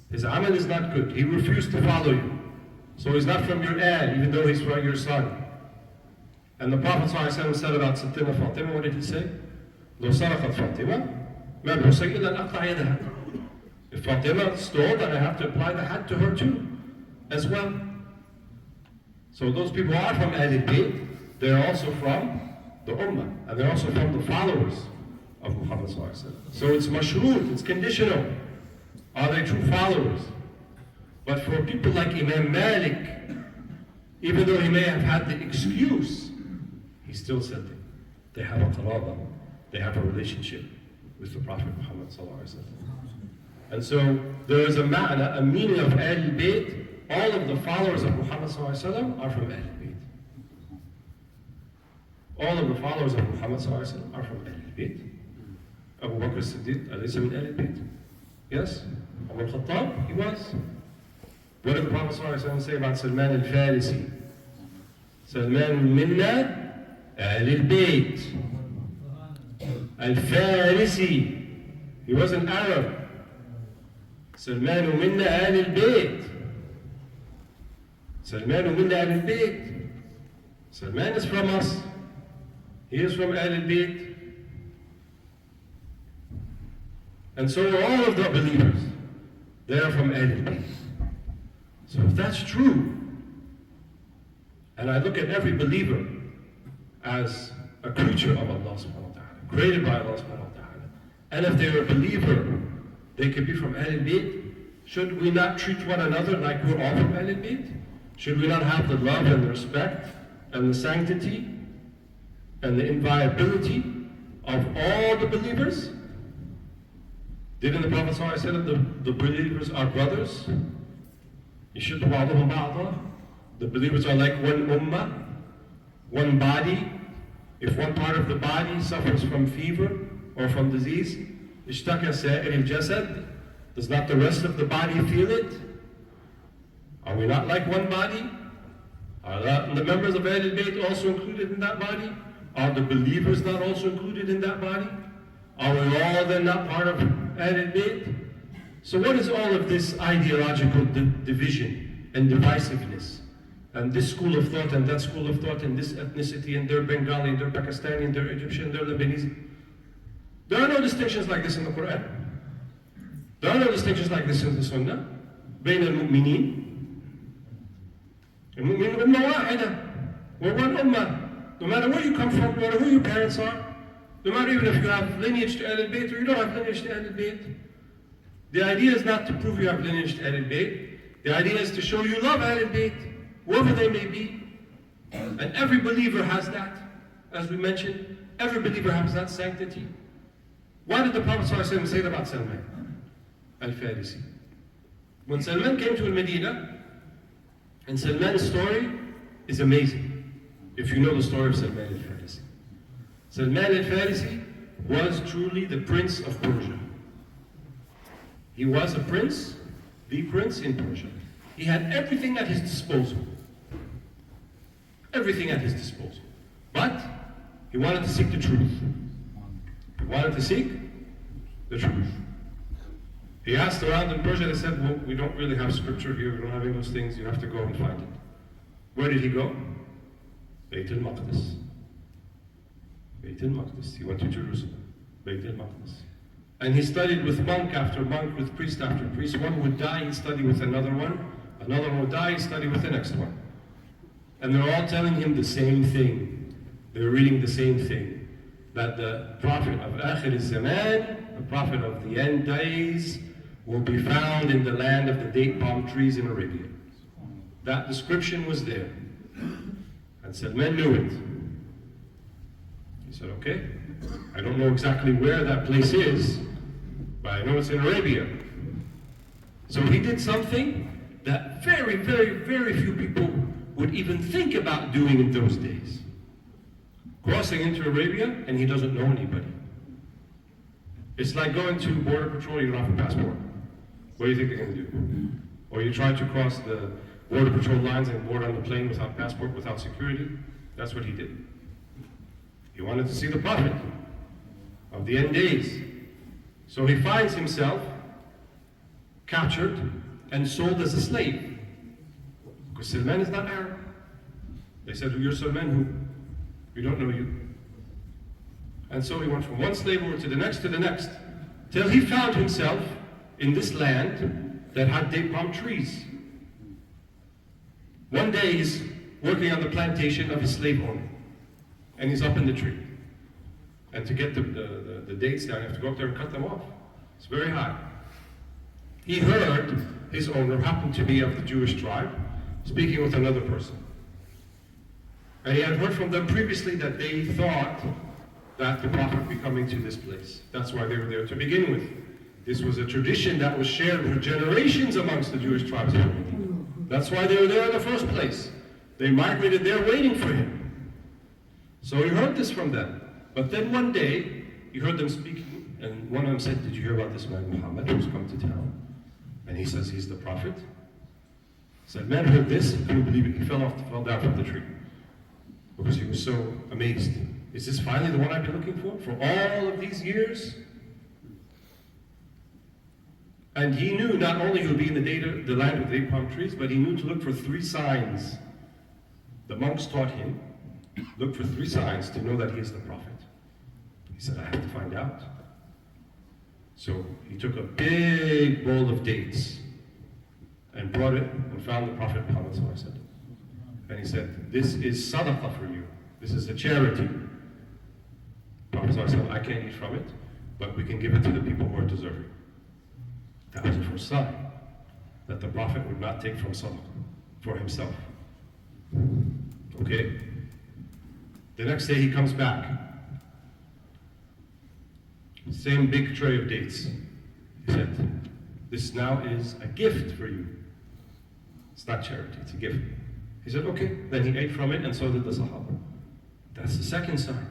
His amal is not good. He refused to follow you. So he's not from your ahl, even though he's from your son. And the Prophet ﷺ said about Sattina Fatima, what did he say? لو سرقت فاطمة ما بحسين إلا أن أقطع يدها. If Fatima stole, then I have to apply the had to her too, as well. So those people are from Ahlul Bayt. They're also from the Ummah, and they're also from the followers of Muhammad ﷺ. So it's mashroot, it's conditional. Are they true followers? But for people like Imam Malik, even though he may have had the excuse, he still said they have a qaraba, they have a relationship with the Prophet Muhammad ﷺ. And so there is a ma'na, a meaning of Ahlul Bayt. All of the followers of Muhammad ﷺ are from Ahlul Bayt. All of the followers of Muhammad ﷺ are from Ahlul Bayt. Abu Bakr as-Siddiq, alaysa min Ahlul Bayt? Yes? Umar al-Khattab, he was. What did the Prophet ﷺ say about Salman al-Farisi? Salman minna Ahlul Bayt. Al-Farisi. He was an Arab. Salman minna Ahlul Bayt. Salman minna Ahlul Bayt. Salman is from us. He is from Ahlul Bayt. And so are all of the believers. They are from Ahlul Bayt. So if that's true, and I look at every believer as a creature of Allah subhanahu wa ta'ala, created by Allah subhanahu wa ta'ala, and if they're a believer, they could be from Ahlul Bayt, should we not treat one another like we're all from Ahlul Bayt? Should we not have the love and the respect and the sanctity and the inviolability of all the believers? Didn't the Prophet ﷺ say that the believers are brothers? يشد بعضهم بعضا. The believers are like one ummah, one body. If one part of the body suffers from fever or from disease, اشتكى سائر الجسد. Does not the rest of the body feel it? Are we not like one body? Are the members of Ahlul Bayt also included in that body? Are the believers not also included in that body? Are we all then not part of Ahlul Bayt? So what is all of this ideological division and divisiveness? And this school of thought and that school of thought and this ethnicity and they're Bengali and they're Pakistani and they're Egyptian and they're Lebanese. There are no distinctions like this in the Quran. There are no distinctions like this in the Sunnah. بين المؤمنين. المؤمنين أمة واحدة. We're one ummah. No matter where you come from, no matter who your parents are, no matter even if you have lineage to Ahlul Bayt or you don't have lineage to Ahlul Bayt. The idea is not to prove you have lineage to Ahlul Bayt. The idea is to show you love Ahlul Bayt, whoever they may be. And every believer has that. As we mentioned, every believer has that sanctity. Why did the Prophet ﷺ say that about Salman al-Farisi? When Salman came to Medina, and Salman's story is amazing, if you know the story of Salman al-Farisi. Salman al-Farisi was truly the prince of Persia. He was a prince, the prince in Persia. He had everything at his disposal. Everything at his disposal. But he wanted to seek the truth. He wanted to seek the truth. He asked around in Persia, they said, well, we don't really have scripture here, we don't have any of those things, you have to go and find it. Where did he go? Bayt al-Maqdis. Bayt al-Maqdis. He went to Jerusalem. Bayt al-Maqdis. And he studied with monk after monk, with priest after priest. One would die, he'd study with another one. Another one would die, he'd study with the next one. And they're all telling him the same thing. They were reading the same thing, that the Prophet of Akhir al-Zaman, the Prophet of the end days, will be found in the land of the date palm trees in Arabia. That description was there. And Salman knew it. He said, okay, I don't know exactly where that place is, but I know it's in Arabia. So he did something that very, very, very few people would even think about doing in those days. Crossing into Arabia, and he doesn't know anybody. It's like going to Border Patrol, you don't have a passport. What do you think they're going to do? Or you try to cross the Border Patrol lines and board on the plane without passport, without security? That's what he did. He wanted to see the Prophet of the end days. So he finds himself captured and sold as a slave. Because Salman is not Arab. They said, you're Salman who? We don't know you. And so he went from one slave owner to the next, till he found himself in this land that had date palm trees. One day he's working on the plantation of his slave owner, and he's up in the tree. And to get the dates down, you have to go up there and cut them off. It's very high. He heard his owner happened to be of the Jewish tribe, speaking with another person. And he had heard from them previously that they thought that the Prophet would be coming to this place. That's why they were there to begin with. This was a tradition that was shared for generations amongst the Jewish tribes. That's why they were there in the first place. They migrated there waiting for him. So he heard this from them. But then one day, he heard them speaking, and one of them said, did you hear about this man Muhammad who's come to town? And he says he's the Prophet. Said, man heard this, he couldn't believe it. He fell down from the tree. Because he was so amazed. Is this finally the one I've been looking for all of these years? And he knew not only he would be in the land with date palm trees, but he knew to look for 3 signs. The monks taught him, look for 3 signs to know that he is the Prophet. He said, I have to find out. So he took a big bowl of dates and brought it and found the Prophet Muhammad. And he said, this is sadaqah for you. This is a charity. Prophet said, I can't eat from it, but we can give it to the people who are deserving. That was the first sign that the Prophet would not take from sadaqah for himself. Okay? The next day he comes back. Same big tray of dates. He said, this now is a gift for you. It's not charity, it's a gift. He said, okay. Then he ate from it, and so did the Sahaba. That's the second sign,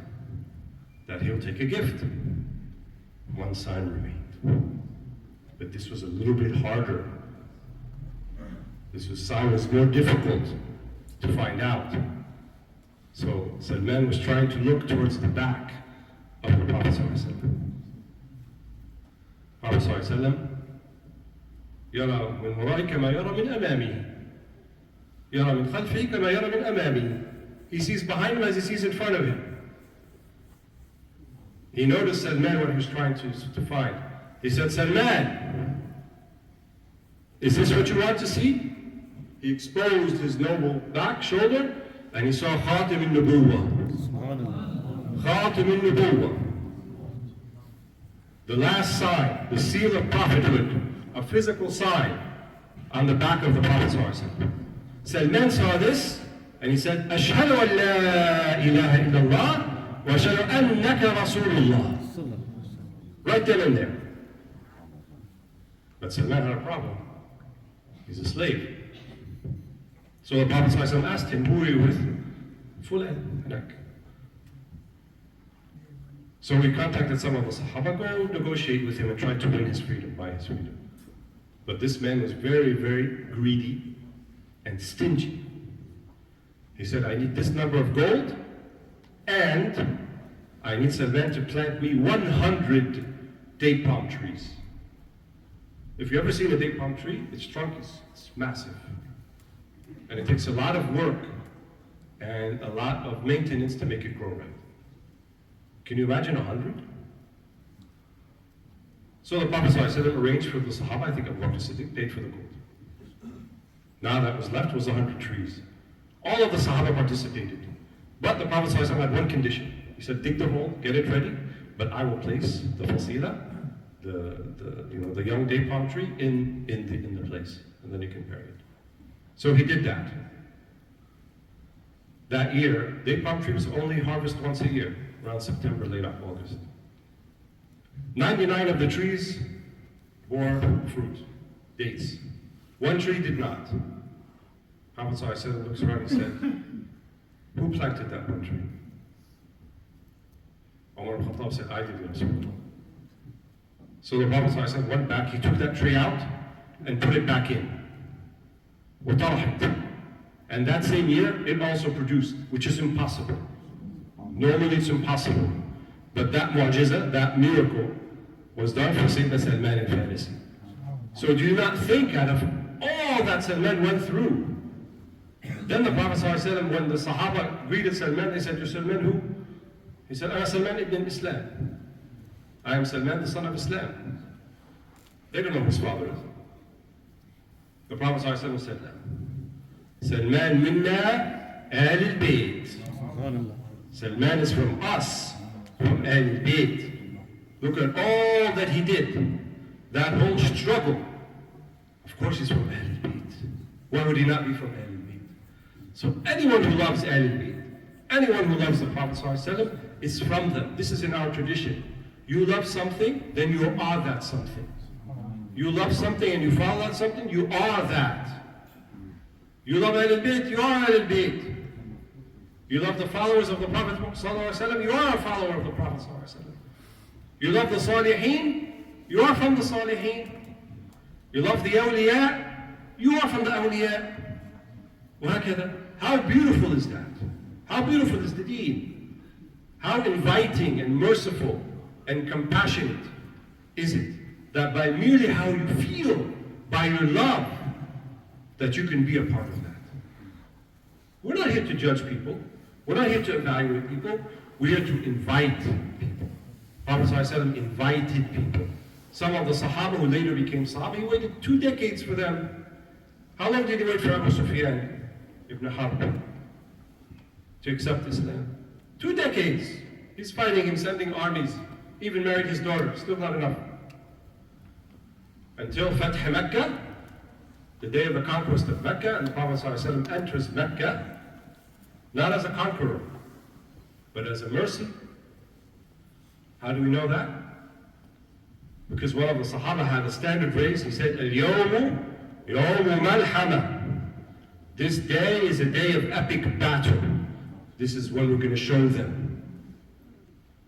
that he'll take a gift. One sign remained. But this was a little bit harder. This sign was more difficult to find out. So Salman was trying to look towards the back of the Prophet ﷺ. Prophet ﷺ, يرى من ورائك كما يرى من أمامه. يرى من خلفه كما يرى من أمامه. He sees behind him as he sees in front of him. He noticed Salman what he was trying to find. He said, Salman, is this what you want to see? He exposed his noble back, shoulder, and he saw Khatim al-Nubuwwah. Khatim al-Nubuwwah. The last sign, the seal of prophethood, a physical sign on the back of the Prophet ﷺ. Salman saw this, and he said, Ashhadu an la ilaha illallah, wa ashhadu annaka Rasulullah. Right then and there. But Salman had a problem. He's a slave. So the Prophet ﷺ asked him, who are you with? Fulan, Hanak. So we contacted some of the Sahaba, go negotiate with him and try to win his freedom, buy his freedom. But this man was very, very greedy and stingy. He said, I need this number of gold, and I need Salman to plant me 100 date palm trees. If you've ever seen a date palm tree, its trunk is massive. And it takes a lot of work and a lot of maintenance to make it grow right. Can you imagine 100? So the Prophet ﷺ arranged for the Sahaba, I think Abu Bakr Siddiq paid for the gold. Now that was left was 100 trees. All of the Sahaba participated. But the Prophet ﷺ had one condition. He said, dig the hole, get it ready, but I will place the fasila, the young date palm tree in the place, and then you can bury it. So he did that. That year, date palm tree was only harvested once a year, around September, late August. 99 of the trees bore fruit, dates. One tree did not. Prophet ﷺ looks around and said, who planted that one tree? Umar ibn Khattab said, I did, Ya Rasulullah. So the Prophet ﷺ went back, he took that tree out and put it back in. وَطَرَحِتْ. And that same year, it also produced, which is impossible. Normally it's impossible. But that mu'jiza, that miracle, was done for Sayyidina Salman al-Farisi. So do you not think out of all that Salman went through? Then the Prophet ﷺ, when the Sahaba greeted Salman, they said, you're Salman who? He said, I'm Salman ibn Islam. I am Salman, the son of Islam. They don't know who his father is. The Prophet ﷺ said that. Salman minna al-bayt. Salman is from us, from al-bayt. Look at all that he did. That whole struggle. Of course he's from Ahlul Bayt. Why would he not be from Ahlul Bayt? So anyone who loves Ahlul Bayt, anyone who loves the Prophet ﷺ is from them. This is in our tradition. You love something, then you are that something. You love something and you follow that something, you are that. You love Ahlul Bayt, you are Ahlul Bayt. You love the followers of the Prophet ﷺ, you are a follower of the Prophet ﷺ. You love the Salihin, you are from the Salihin. You love the awliya, you are from the awliya. وهكذا. How beautiful is that? How beautiful is the deen? How inviting and merciful and compassionate is it that by merely how you feel, by your love, that you can be a part of that. We're not here to judge people. We're not here to evaluate people. We're here to invite people. Prophet ﷺ invited people. Some of the Sahaba who later became Sahaba, he waited 2 decades for them. How long did he wait for Abu Sufyan ibn Harb to accept Islam? 2 decades. He's fighting him, sending armies, even married his daughter, still not enough. Until Fath Mecca, the day of the conquest of Mecca, and the Prophet ﷺ enters Mecca, not as a conqueror, but as a mercy. How do we know that? Because one of the Sahaba had a standard phrase. He said, Al-yawmu yawmu malhama. This day is a day of epic battle. This is when we're going to show them.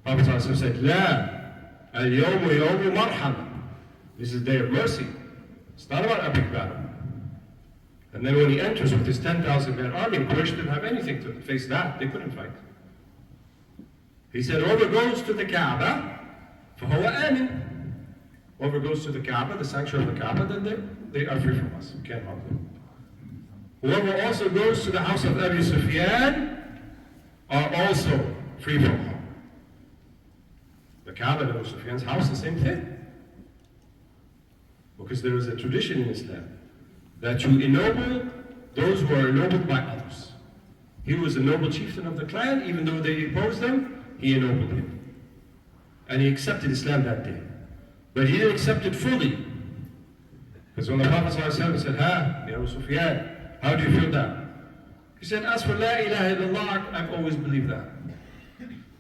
Prophet ﷺ said, La, al-yawmu yawmu marhama. This is a day of mercy. It's not about epic battle. And then when he enters with his 10,000 man army, Quraysh didn't have anything to face that. They couldn't fight. He said, whoever goes to the Kaaba, فَهُوَ آمِنٌ. Whoever goes to the Kaaba, the sanctuary of the Kaaba, then they are free from us. We can't harm them. Whoever also goes to the house of Abu Sufyan are also free from harm. The Kaaba and Abu Sufyan's house, the same thing. Because there is a tradition in Islam that you ennoble those who are ennobled by others. He was a noble chieftain of the clan, even though they opposed him, he ennobled him. And he accepted Islam that day. But he didn't accept it fully. Because when the Prophet ﷺ said, Ya Abu Sufyan, how do you feel that? He said, as for La ilaha illallah, I've always believed that.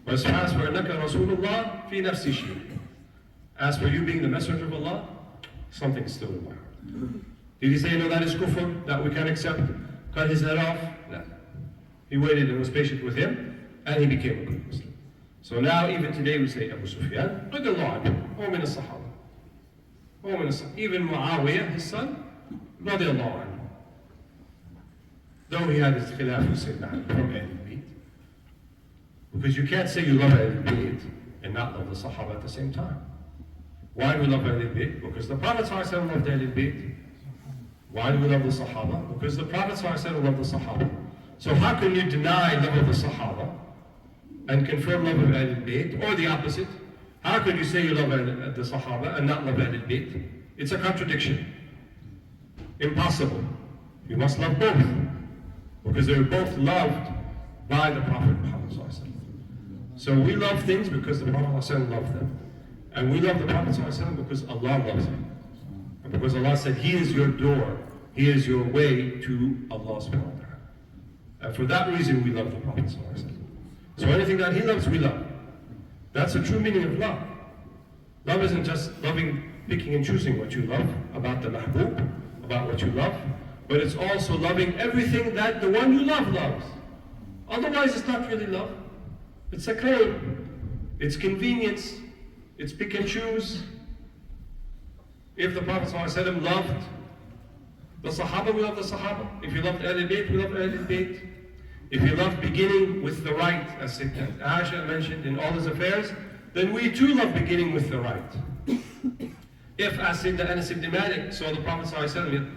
But as for Annaka Rasulullah, fi nafsi shay. As for you being the messenger of Allah, something's still in my heart. Did he say, no, that is kufr, that we can't accept? Cut his head off? No. He waited and was patient with him, and he became a good Muslim. So now, even today, we say Abu Sufyan, radiallahu anhu, wa min as-sahaba. Even Muawiyah, his son, radiallahu anhu. Though he had his khilaf with Sayyidina Ali from Ahlul Bayt. Because you can't say you love Ahlul Bayt and not love the Sahaba at the same time. Why do we love Ahlul Bayt? Because the Prophet ﷺ loved Ahlul Bayt. Why do we love the Sahaba? Because the Prophet ﷺ loved the Sahaba. So how can you deny love of the Sahaba and confirm love of Ahlul Bayt, or the opposite? How could you say you love the Sahaba and not love Ahlul Bayt? It's a contradiction. Impossible. You must love both. Because they were both loved by the Prophet Muhammad. So we love things because the Prophet loved them. And we love the Prophet because Allah loves him. And because Allah said, he is your door, he is your way to Allah subhanahu wa ta'ala. And for that reason we love the Prophet. So anything that he loves, we love. That's the true meaning of love. Love isn't just loving, picking and choosing what you love, about the mahbub, about what you love, but it's also loving everything that the one you love loves. Otherwise it's not really love. It's a claim. It's convenience. It's pick and choose. If the Prophet ﷺ loved the Sahaba, we love the Sahaba. If you loved Ahlul Bayt, we love Ahlul Bayt. If you love beginning with the right, as Aisha mentioned in all his affairs, then we too love beginning with the right. If, as Sayyidina Anas ibn Malik saw the Prophet ﷺ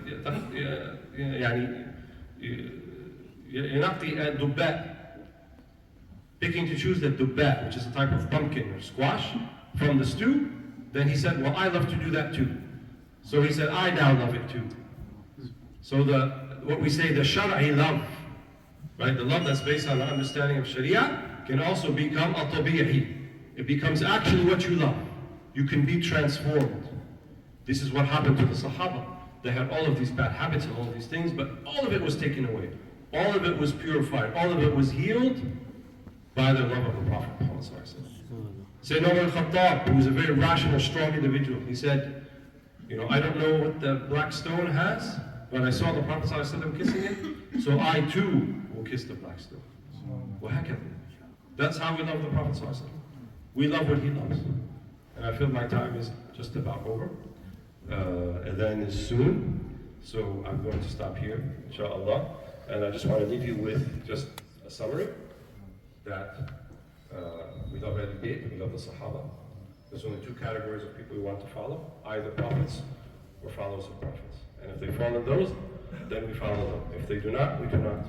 ينقي الدباء, picking to choose the dubba, which is a type of pumpkin or squash, from the stew, then he said, well, I love to do that too. So he said, I now love it too. So what we say, the shar'i love, right? The love that's based on the understanding of Sharia can also become al-tabi'i. It becomes actually what you love. You can be transformed. This is what happened to the Sahaba. They had all of these bad habits and all of these things, but all of it was taken away. All of it was purified. All of it was healed by the love of the Prophet Muhammad. Sayyidina Umar al-Khattab, who was a very rational, strong individual, he said, I don't know what the black stone has, but I saw the Prophet ﷺ kissing it, so I too will kiss the black stone. That's how we love the Prophet ﷺ. We love what he loves. And I feel my time is just about over. And then is soon, so I'm going to stop here, inshallah. And I just want to leave you with just a summary that we love Ahlul Bayt, we love the Sahaba. There's only two categories of people we want to follow, either prophets or followers of prophets. And if they follow those, then we follow them. If they do not, we do not.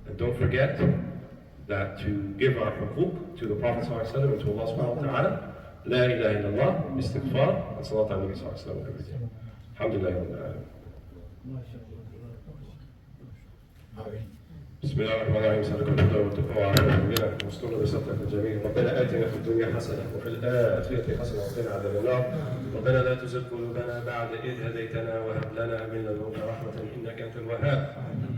And don't forget that to give our huquq to the Prophet ﷺ and to Allah subhanahu wa ta'ala, La ilaha illallah, istighfar, and salat al Nabi sallallahu alayhi wa every day. Alhamdulillah rabbil alamin. بسم الله الرحمن الرحيم. سألك الهدى والتقوى وعافية الغنى واستر بسترك الجميل. ربنا آتنا في الدنيا حسنة وفي الآخرة حسنة وقنا عذاب النار. ربنا لا تزغ قلوبنا بعد إذ هديتنا وهب لنا من لدنك رحمة إنك أنت الوهاب.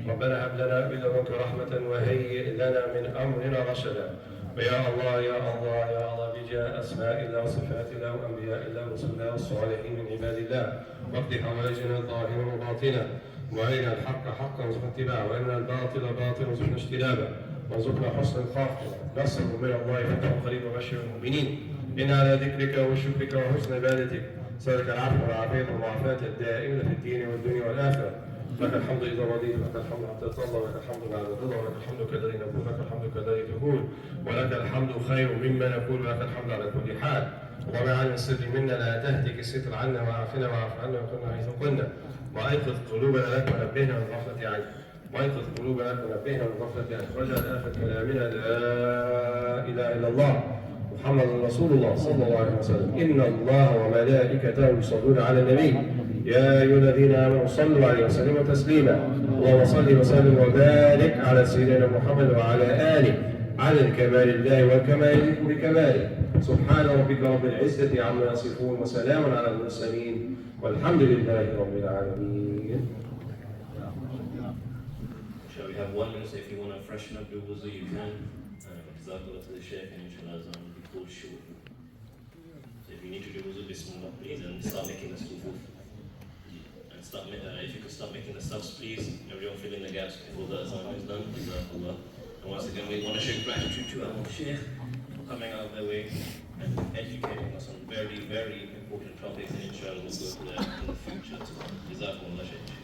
ربنا هب لنا من لدنك رحمة وهيئ لنا من أمرنا رشدا. يا الله يا الله يا الله بجاء أسماء الله وصفات الله وأنبياء الله ورسل الله والصالحين من عباد الله واقض حوائجنا الظاهرة والباطنة وارنا الحق حقا وارزقنا اتباعه وارنا الباطل باطلا وارزقنا اجتنابه وارزقنا حسن الخاتمة. نصر من الله فتح قريب وبشر المؤمنين. إن على ذكرك وشكرك وحسن عبادتك سألك العفو والعافية والمعافاة الدائمة في الدين والدنيا والآخرة. لك الحمد إذا رضيت ولك الحمد حتى ترضى ولك الحمد بعد الرضا ولك الحمد كالذي نقول لك الحمد كالذي تقول ولك الحمد خير مما نقول ولك الحمد على كل حال. وما عن السر منا لا تهتك الستر عنا وعافنا وعاف عنا وكنا حيث قلنا. وأيقظ قلوبنا لك ونبهنا من غفلة عنك. وأيقظ قلوبنا لك ونبهنا من غفلة عنك. واجعل آخر كلامنا لا إله إلا الله محمد رسول الله صلى الله عليه وسلم. إن الله وملائكته يصلون على النبي يا أيها الذين آمنوا صلوا عليه وسلموا تسليما. اللهم صل وسلم وبارك على سيدنا محمد وعلى آله على الكمال الله والكمال بكماله. سبحان ربك رب العزة عما يصفون وسلام على المرسلين والحمد لله رب العالمين. Shall we have 1 minute, so if you want to freshen up your wuzu, you can. Jazakallah to the Shaykh, and inshallah azan will be called short. So if you need to do wuzu, bismillah please, and start making the sufuf. And start, if you could start making the subs please, everyone fill in the gaps before the azan is done. Jazakallah. And once again, we want to show gratitude to our Shaykh for coming out of their way and educating us on very, very important topics, and inshallah we'll go to that in the future. Jazakallah Shaykh.